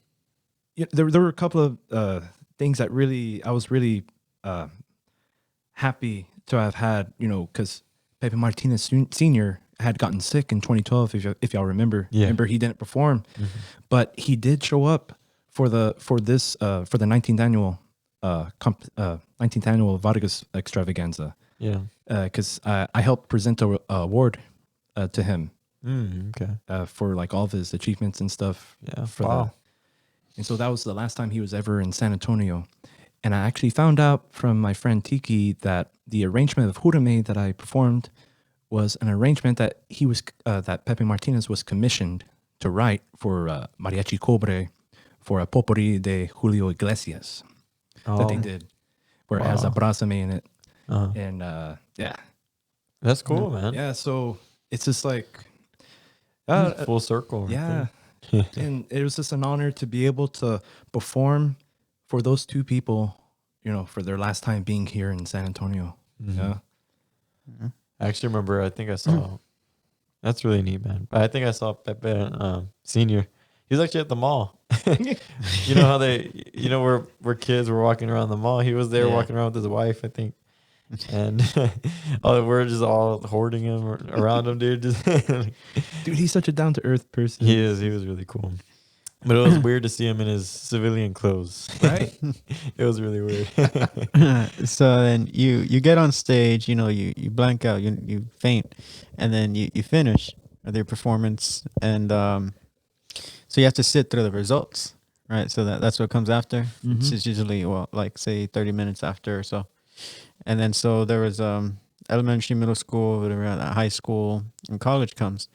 [SPEAKER 3] there were a couple of things that I was really happy to have had, because Pepe Martinez Sr. had gotten sick in 2012, if y'all remember.
[SPEAKER 2] Yeah.
[SPEAKER 3] Remember, he didn't perform, but he did show up for the 19th annual 19th annual Vargas extravaganza.
[SPEAKER 2] Yeah.
[SPEAKER 3] Because I helped present a award to him
[SPEAKER 2] Okay.
[SPEAKER 3] for like all of his achievements and stuff.
[SPEAKER 2] Yeah.
[SPEAKER 3] And so that was the last time he was ever in San Antonio. And I actually found out from my friend Tiki that the arrangement of Jurame that I performed was an arrangement that that Pepe Martinez was commissioned to write for Mariachi Cobre for a potpourri de Julio Iglesias that they did, where it has Abrázame in it. And yeah.
[SPEAKER 2] That's cool, man.
[SPEAKER 3] Yeah, so it's just like
[SPEAKER 2] full circle.
[SPEAKER 3] Yeah. And it was just an honor to be able to perform for those two people, for their last time being here in San Antonio. Yeah.
[SPEAKER 2] I actually remember, I think I saw, that's really neat, man. I think I saw Pepe Senior. He was actually at the mall. You know how we're kids, we're walking around the mall. He was there walking around with his wife, I think. And we're just all hoarding him around him, dude.
[SPEAKER 3] Dude, he's such a down to earth person.
[SPEAKER 2] He is. He was really cool. But it was weird to see him in his civilian clothes.
[SPEAKER 3] Right?
[SPEAKER 2] It was really weird.
[SPEAKER 1] So then you get on stage, you blank out, you faint, and then you finish with your performance, and so you have to sit through the results, right? So that's what comes after. It's usually like say 30 minutes after or so. And then so there was elementary, middle school, whatever, high school, and college comes.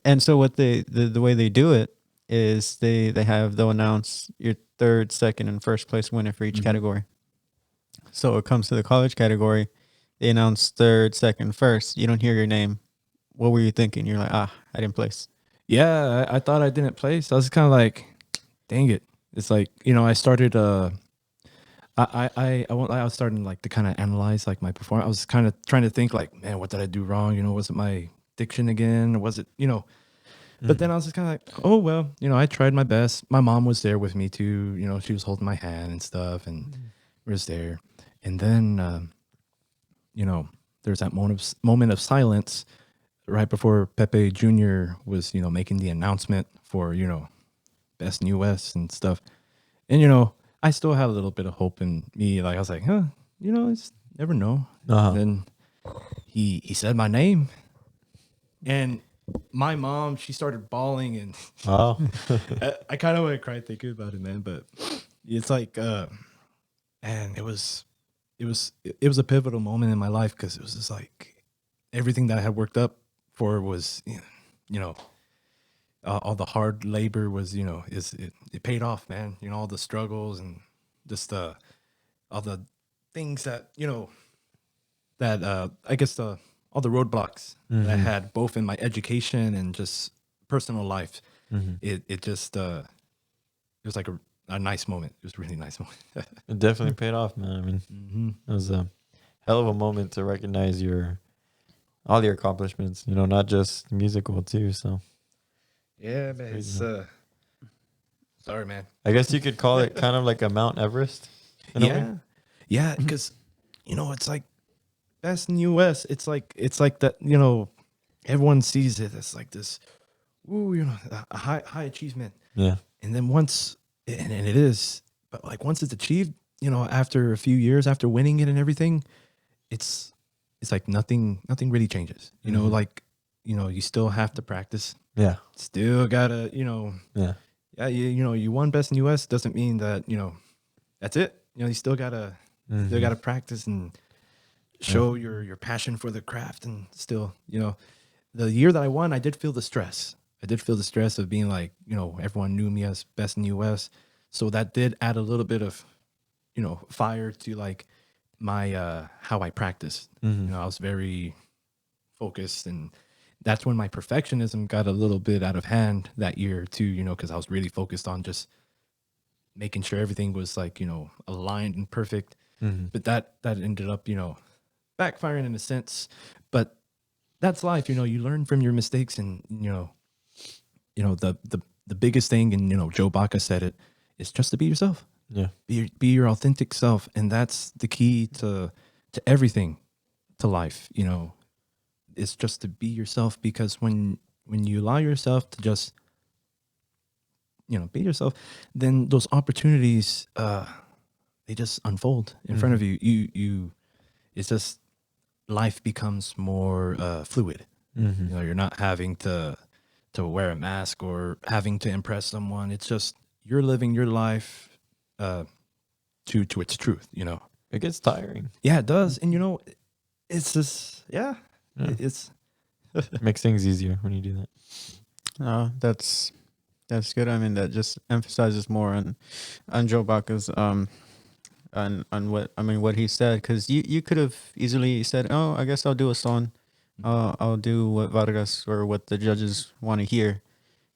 [SPEAKER 1] And so what the way they do it is they'll announce your third, second, and first place winner for each category. So it comes to the college category, they announce third, second, first. You don't hear your name. What were you thinking? You're like, I didn't place.
[SPEAKER 3] Yeah, I thought I didn't place. I was kind of like, dang it. It's like, I started I was starting like to kind of analyze like my performance. I was kind of trying to think like, man, what did I do wrong? Was it my diction again? Or was it, But then I was just kind of like, oh, well, I tried my best. My mom was there with me too. She was holding my hand and stuff, and we was there. And then, there's that moment of silence right before Pepe Jr. was, making the announcement for, Best in U.S. and stuff. And, I still had a little bit of hope in me. Like, I was like, it's never know. Then he said my name. And my mom, she started bawling, and I kind of want to cry thinking about it, man. But it's like, and it was a pivotal moment in my life, because it was just like everything that I had worked up for was, all the hard labor was, it paid off, man. All the struggles and just all the things that, that I guess all the roadblocks that I had, both in my education and just personal life. It just it was like a nice moment. It was a really nice moment.
[SPEAKER 2] It definitely paid off, man. I mean, it was a hell of a moment to recognize all your accomplishments. Not just musical too. So
[SPEAKER 3] yeah, man. It's sorry, man.
[SPEAKER 2] I guess you could call it kind of like a Mount Everest.
[SPEAKER 3] Yeah, because it's like Best in U.S. It's like that. Everyone sees it as like this, a high achievement.
[SPEAKER 2] Yeah.
[SPEAKER 3] And then once, and it is, but like once it's achieved, after a few years after winning it and everything, it's like nothing really changes. Like you still have to practice.
[SPEAKER 2] Yeah.
[SPEAKER 3] Still gotta,
[SPEAKER 2] Yeah.
[SPEAKER 3] Yeah, you won Best in U.S. doesn't mean that that's it. You still gotta practice and show your passion for the craft. And still, the year that I won, I did feel the stress. I did feel the stress of being like, everyone knew me as Best in U.S. So that did add a little bit of, fire to like my how I practiced. I was very focused, and that's when my perfectionism got a little bit out of hand that year too, because I was really focused on just making sure everything was like, aligned and perfect. But that ended up, backfiring in a sense. But that's life, you learn from your mistakes, and the biggest thing, and Joe Baca said it, is just to be yourself.
[SPEAKER 2] Yeah.
[SPEAKER 3] Be your authentic self, and that's the key to everything, to life. It's just to be yourself, because when you allow yourself to just be yourself, then those opportunities they just unfold in front of you. You it's just, life becomes more fluid. You're not having to wear a mask or having to impress someone. It's just you're living your life to its truth.
[SPEAKER 2] It gets tiring.
[SPEAKER 3] Yeah, it does. And it's just it's
[SPEAKER 2] It makes things easier when you do that.
[SPEAKER 1] That's good. I mean, that just emphasizes more on Joe Baca's on what he said, because you could have easily said, oh, I guess I'll do a song, I'll do what Vargas or what the judges want to hear,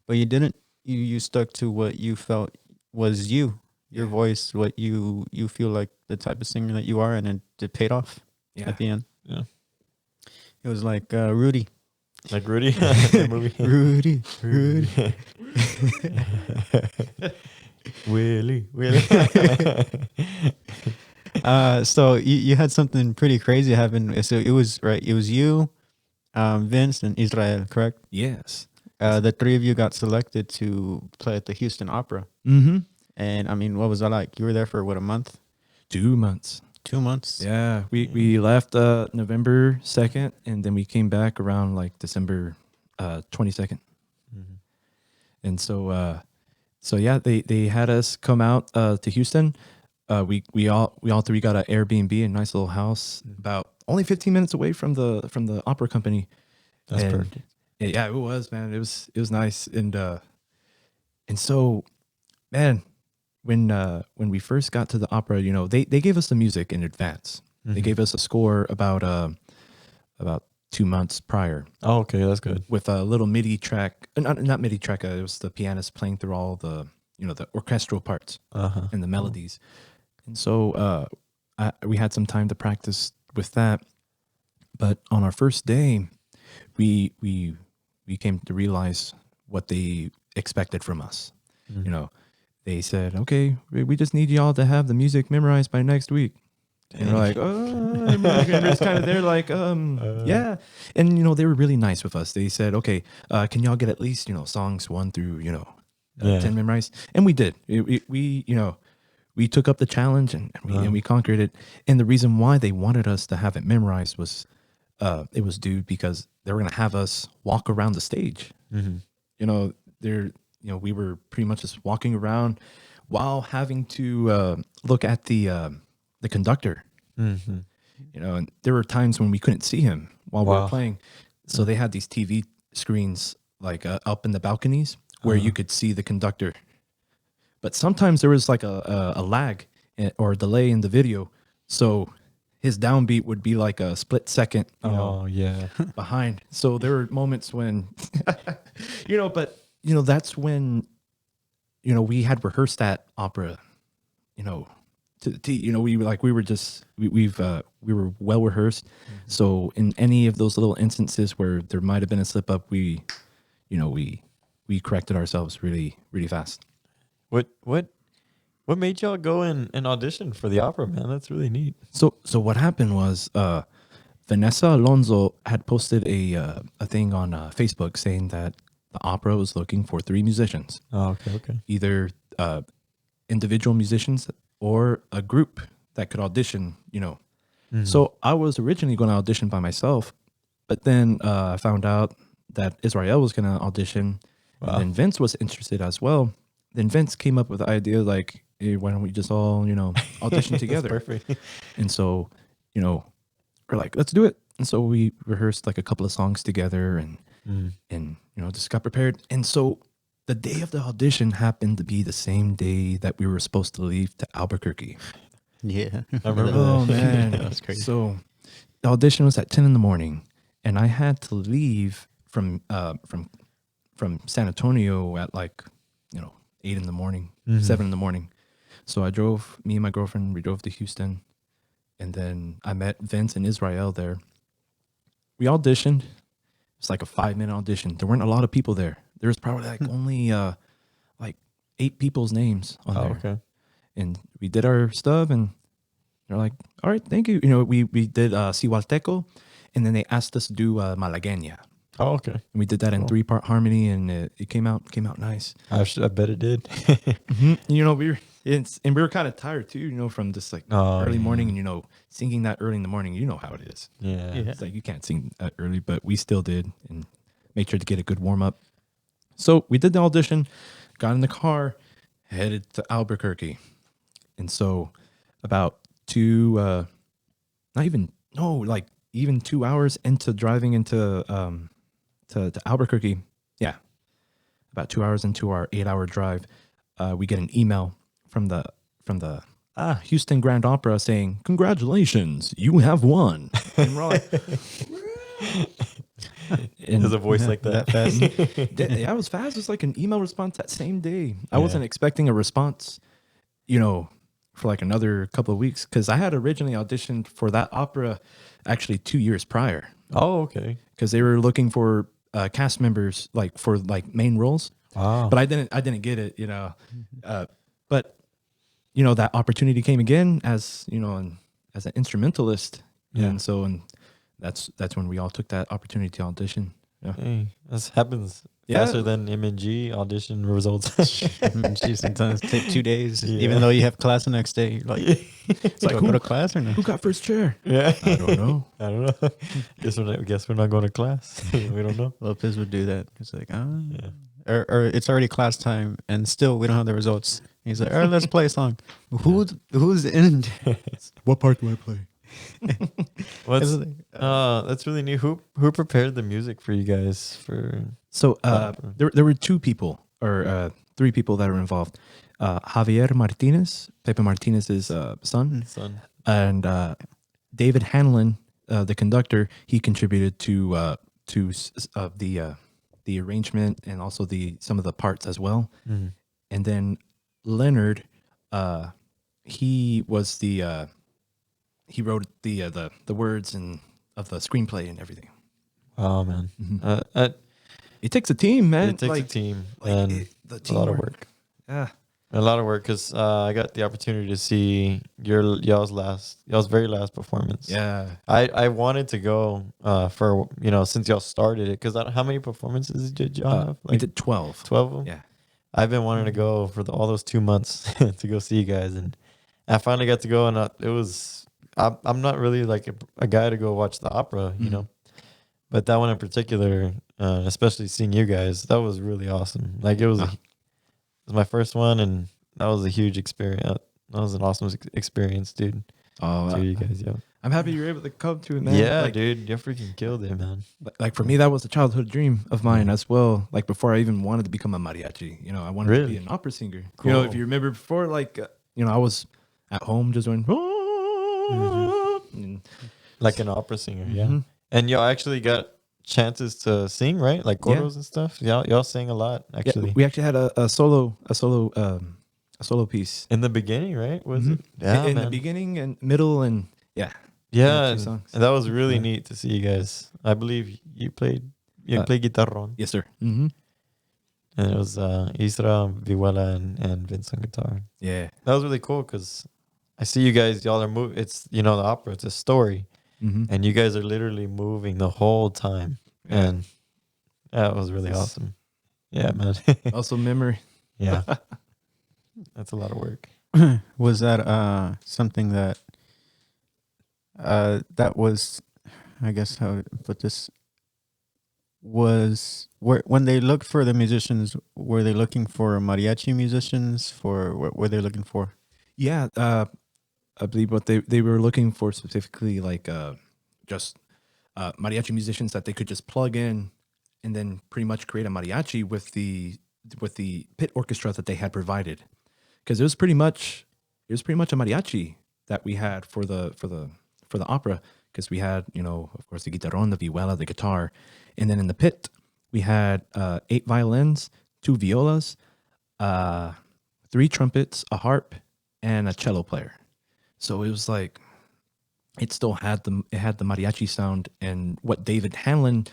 [SPEAKER 1] but you didn't. You stuck to what you felt was your voice, what you feel like the type of singer that you are, and it paid off at the end.
[SPEAKER 2] Yeah,
[SPEAKER 1] it was like Rudy.
[SPEAKER 2] Like Rudy, the movie.
[SPEAKER 1] Rudy.
[SPEAKER 2] Willie.
[SPEAKER 1] So you had something pretty crazy happen. So it was you, Vince, and Israel, correct?
[SPEAKER 3] Yes.
[SPEAKER 1] The three of you got selected to play at the Houston Opera.
[SPEAKER 3] Mm-hmm.
[SPEAKER 1] And I mean, what was that like? You were there for what, a month?
[SPEAKER 3] 2 months.
[SPEAKER 1] 2 months.
[SPEAKER 3] Yeah, we left November 2nd, and then we came back around like December 22nd.
[SPEAKER 2] Mm-hmm.
[SPEAKER 3] And so yeah, they had us come out to Houston. We all three got an Airbnb, a nice little house, about only 15 minutes away from the opera company.
[SPEAKER 2] That's
[SPEAKER 3] And
[SPEAKER 2] perfect.
[SPEAKER 3] Yeah, it was, man. It was nice, and so, man, when we first got to the opera, they gave us the music in advance.
[SPEAKER 2] Mm-hmm.
[SPEAKER 3] They gave us a score about 2 months prior.
[SPEAKER 2] Oh, okay, that's good.
[SPEAKER 3] With a little MIDI track, not MIDI track. It was the pianist playing through all the the orchestral parts and the melodies. And so we had some time to practice with that. But on our first day, we came to realize what they expected from us.
[SPEAKER 2] Mm-hmm.
[SPEAKER 3] They said, okay, we just need y'all to have the music memorized by next week. And we're like, oh, and we're just kind of there like, yeah. And, they were really nice with us. They said, okay, can y'all get at least, songs 1 through, 10 memorized? And we did. We took up the challenge and we conquered it. And the reason why they wanted us to have it memorized was, it was due because they were going to have us walk around the stage.
[SPEAKER 2] Mm-hmm.
[SPEAKER 3] We were pretty much just walking around while having to look at the conductor.
[SPEAKER 2] Mm-hmm.
[SPEAKER 3] And there were times when we couldn't see him while we were playing. So they had these TV screens like up in the balconies where you could see the conductor. But sometimes there was like a lag or a delay in the video. So his downbeat would be like a split second, behind. So there were moments when, but that's when, we had rehearsed that opera, we were well rehearsed. Mm-hmm. So in any of those little instances where there might have been a slip up, we corrected ourselves really, really fast.
[SPEAKER 2] What made y'all go and audition for the opera, man? That's really neat.
[SPEAKER 3] So what happened was, Vanessa Alonso had posted a thing on Facebook saying that the opera was looking for 3 musicians.
[SPEAKER 2] Oh, okay.
[SPEAKER 3] Either individual musicians or a group that could audition,
[SPEAKER 2] Mm-hmm.
[SPEAKER 3] So I was originally going to audition by myself, but then I found out that Israel was going to audition, and then Vince was interested as well. Then Vince came up with the idea like, hey, why don't we just all, audition together?
[SPEAKER 2] Perfect.
[SPEAKER 3] And so, we're like, let's do it. And so we rehearsed like a couple of songs together and just got prepared. And so the day of the audition happened to be the same day that we were supposed to leave to Albuquerque.
[SPEAKER 1] Yeah.
[SPEAKER 2] I remember
[SPEAKER 3] Oh,
[SPEAKER 2] that.
[SPEAKER 3] man.
[SPEAKER 1] That's crazy.
[SPEAKER 3] So the audition was at 10 in the morning, and I had to leave from San Antonio at like, 8 in the morning, 7 in the morning. So me and my girlfriend, we drove to Houston, and then I met Vince and Israel there. We auditioned. It's like a 5-minute audition. There weren't a lot of people there. There was probably like only like 8 people's names on there.
[SPEAKER 2] Okay.
[SPEAKER 3] And we did our stuff, and they're like, all right, thank you. We did Cihualteco, and then they asked us to do Malagueña.
[SPEAKER 2] Oh, okay.
[SPEAKER 3] And we did that in 3-part harmony, and it came out nice.
[SPEAKER 2] I bet it did.
[SPEAKER 3] Mm-hmm. We were kind of tired too, from just like early morning, and singing that early in the morning, you know how it is.
[SPEAKER 2] Yeah.
[SPEAKER 3] It's like you can't sing that early, but we still did, and made sure to get a good warm up. So we did the audition, got in the car, headed to Albuquerque, and so about even 2 hours into driving into to Albuquerque. Yeah, about 2 hours into our 8-hour drive, we get an email from the Houston Grand Opera saying, "Congratulations, you have won." And we're all like,
[SPEAKER 2] There's a voice like that.
[SPEAKER 1] fast.
[SPEAKER 3] yeah, it was fast. It was like an email response that same day. I wasn't expecting a response, for like another couple of weeks, because I had originally auditioned for that opera actually 2 years prior,
[SPEAKER 2] Oh, okay.
[SPEAKER 3] because they were looking for cast members for main roles.
[SPEAKER 2] Wow.
[SPEAKER 3] But I didn't get it, but that opportunity came again as as an instrumentalist, and that's when we all took that opportunity to audition. Yeah,
[SPEAKER 2] Hey, this happens
[SPEAKER 3] Yeah.
[SPEAKER 2] faster than MNG audition results.
[SPEAKER 1] Jeez, sometimes take 2 days,
[SPEAKER 2] Yeah.
[SPEAKER 1] even though you have class the next day. You're like,
[SPEAKER 3] it's like
[SPEAKER 1] do I go to class or no?
[SPEAKER 3] who got first chair?
[SPEAKER 2] Yeah.
[SPEAKER 3] I don't know.
[SPEAKER 2] I don't know. Guess we're not going to class. We don't know.
[SPEAKER 1] Lopez would do that. It's like,
[SPEAKER 2] Yeah.
[SPEAKER 1] or it's already class time, and still we don't have the results. He's like, all right, let's play a song. Who's in?
[SPEAKER 3] What part do I play?
[SPEAKER 2] What's that's really neat. Who prepared the music for you guys for
[SPEAKER 3] So there were 2 people or 3 people that were involved. Javier Martinez, Pepe Martinez's son, and David Hanlon, the conductor. He contributed to the arrangement and also some of the parts as well.
[SPEAKER 2] Mm-hmm.
[SPEAKER 3] And then Leonard, he was he wrote the words and of the screenplay and everything.
[SPEAKER 2] Oh man,
[SPEAKER 3] It takes a team, man.
[SPEAKER 2] it takes a team
[SPEAKER 3] like
[SPEAKER 2] and
[SPEAKER 3] the
[SPEAKER 2] a lot of
[SPEAKER 3] teamwork.
[SPEAKER 2] work.
[SPEAKER 3] Yeah.
[SPEAKER 2] A lot of work because I got the opportunity to see y'all's very last performance.
[SPEAKER 3] Yeah.
[SPEAKER 2] I wanted to go for since y'all started it, because how many performances did y'all have?
[SPEAKER 3] We did 12.
[SPEAKER 2] 12 of them.
[SPEAKER 3] Yeah.
[SPEAKER 2] I've been wanting to go for all those 2 months to go see you guys, and I finally got to go, and it was. I'm not really like a guy to go watch the opera, but that one in particular, especially seeing you guys, that was really awesome. Like it was my first one, and that was a huge experience. That was an awesome experience, dude.
[SPEAKER 3] Oh,
[SPEAKER 2] To you guys, yo.
[SPEAKER 3] I'm happy you were able to come to it, man.
[SPEAKER 2] Yeah,
[SPEAKER 3] Like,
[SPEAKER 2] dude, you freaking killed it, man.
[SPEAKER 3] like for me, that was a childhood dream of mine as well. Like before I even wanted to become a mariachi, I wanted to be an opera singer.
[SPEAKER 2] Cool.
[SPEAKER 3] If you remember before, I was at home just going, and,
[SPEAKER 2] Like an opera singer, yeah. And y'all actually got chances to sing, right? Like choros and stuff. Y'all sang a lot, actually.
[SPEAKER 3] yeah, we actually had a solo piece
[SPEAKER 2] In the beginning, right? Was it? Yeah,
[SPEAKER 3] in
[SPEAKER 2] man.
[SPEAKER 3] the beginning and middle and
[SPEAKER 2] Yeah,
[SPEAKER 3] two
[SPEAKER 2] and
[SPEAKER 3] songs.
[SPEAKER 2] that was really neat to see you guys. I believe you played guitarron.
[SPEAKER 3] Yes, sir.
[SPEAKER 2] And it was Isra, Vihuela, and Vince on guitar.
[SPEAKER 3] Yeah.
[SPEAKER 2] That was really cool because I see you guys. Y'all are moving. It's the opera. It's a story, and you guys are literally moving the whole time.
[SPEAKER 3] Yeah.
[SPEAKER 2] And that was really awesome. Yeah, man.
[SPEAKER 3] Also memory.
[SPEAKER 2] Yeah, that's a lot of work.
[SPEAKER 1] Was that something that that was, I guess how to put this, was when they looked for the musicians, were they looking for mariachi musicians? For what were they looking for?
[SPEAKER 3] Yeah, I believe what they were looking for specifically, just mariachi musicians that they could just plug in and then pretty much create a mariachi with the pit orchestra that they had provided, because it was pretty much a mariachi that we had for the opera, because we had of course the guitarron, the vihuela, the guitar, and then in the pit we had 8 violins, 2 violas, 3 trumpets, a harp, and a cello player. So it was like it still had the mariachi sound. And what David Hanlon,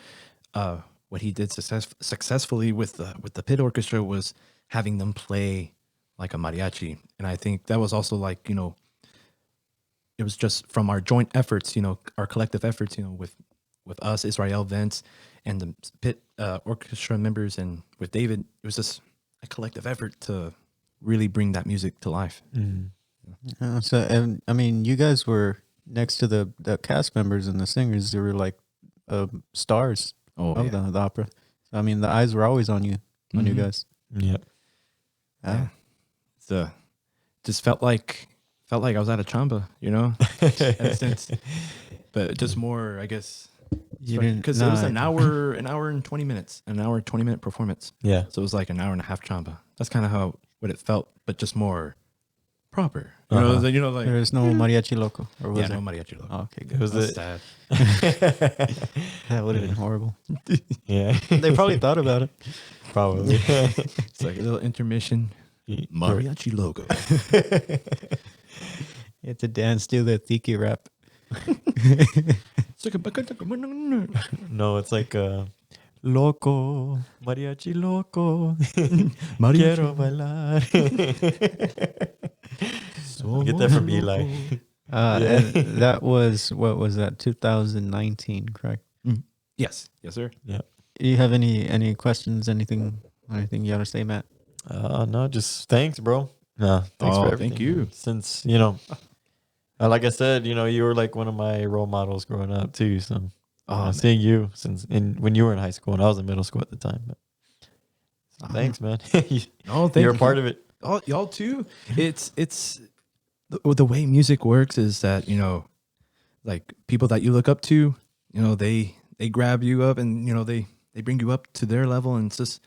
[SPEAKER 3] what he did successfully with the pit orchestra was having them play like a mariachi. And I think that was also it was just from our joint efforts, our collective efforts, with us, Israel, Vince, and the pit orchestra members, and with David, it was just a collective effort to really bring that music to life.
[SPEAKER 1] So, and I mean, you guys were next to the cast members and the singers. They were like stars of the opera. So, I mean, the eyes were always on you, you guys.
[SPEAKER 2] Yep.
[SPEAKER 3] Yeah. Just felt like felt like I was at a chamba, you know, in a sense. But just more, I guess,
[SPEAKER 1] You didn't
[SPEAKER 3] because it was an hour and 20 minutes, an hour and 20-minute performance.
[SPEAKER 2] Yeah.
[SPEAKER 3] So it was like an hour and a half chamba. That's kind of what it felt, but just more proper. You know, like
[SPEAKER 1] There was no mariachi loco, or was
[SPEAKER 3] yeah,
[SPEAKER 1] there?
[SPEAKER 3] no mariachi loco.
[SPEAKER 1] Oh, okay, good.
[SPEAKER 2] Was
[SPEAKER 3] That's
[SPEAKER 2] it?
[SPEAKER 3] sad.
[SPEAKER 1] That would have been horrible.
[SPEAKER 2] Yeah.
[SPEAKER 1] They probably thought about it.
[SPEAKER 2] Probably.
[SPEAKER 3] It's like a little intermission. Mariachi logo.
[SPEAKER 1] You had to dance to the tiki rap.
[SPEAKER 2] No, it's like loco, mariachi loco,
[SPEAKER 3] Mariachi.
[SPEAKER 2] quiero bailar. Get that from Eli.
[SPEAKER 1] And that was, what was that, 2019, correct?
[SPEAKER 3] Yes, sir.
[SPEAKER 2] Yeah.
[SPEAKER 1] Do you have any questions, anything you got to say, Matt?
[SPEAKER 2] No, just thanks, bro. No, thanks for everything.
[SPEAKER 3] Thank you.
[SPEAKER 2] Since, like I said, you were like one of my role models growing up too. So seeing you when you were in high school and I was in middle school at the time. But, thanks, man. You're a part of it.
[SPEAKER 3] Oh, y'all too. It's the way music works is that, like people that you look up to, they grab you up and, they bring you up to their level, and it's just,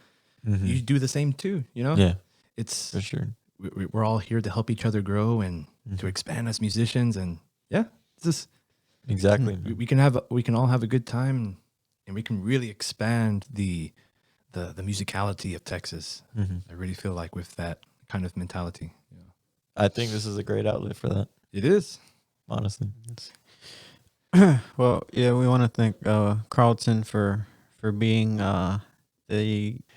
[SPEAKER 3] you do the same too,
[SPEAKER 2] Yeah,
[SPEAKER 3] it's
[SPEAKER 2] for sure.
[SPEAKER 3] we're all here to help each other grow and to expand as musicians. And yeah, it's just
[SPEAKER 2] Exactly.
[SPEAKER 3] we can all have a good time, and we can really expand the musicality of Texas. I really feel like with that kind of mentality.
[SPEAKER 2] I think this is a great outlet for that.
[SPEAKER 3] It is.
[SPEAKER 2] Honestly.
[SPEAKER 1] Well, yeah, we want to thank Carlton for being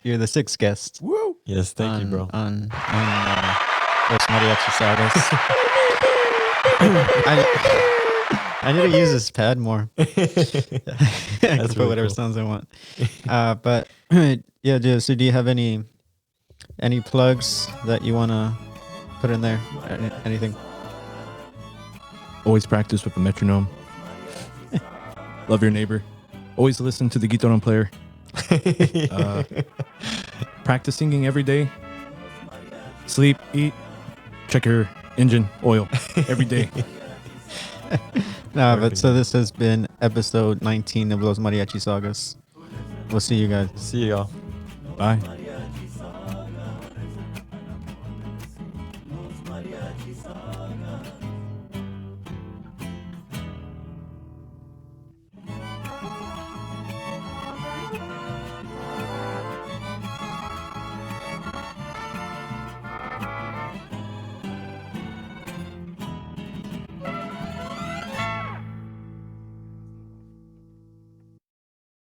[SPEAKER 1] you're the sixth guest.
[SPEAKER 3] Woo!
[SPEAKER 2] Yes, thank you, bro.
[SPEAKER 1] On Los Mariachi Sagas. I need to use this pad more. I can put
[SPEAKER 2] really
[SPEAKER 1] whatever
[SPEAKER 2] cool.
[SPEAKER 1] sounds I want. But yeah, dude, so do you have any plugs that you want to put in there? Anything?
[SPEAKER 3] Always practice with the metronome. Love your neighbor. Always listen to the guitar player. Practice singing every day. Sleep, eat, check your engine oil every day.
[SPEAKER 1] But so this has been episode 19 of Los Mariachi Sagas. We'll see you guys.
[SPEAKER 2] See y'all.
[SPEAKER 3] Bye.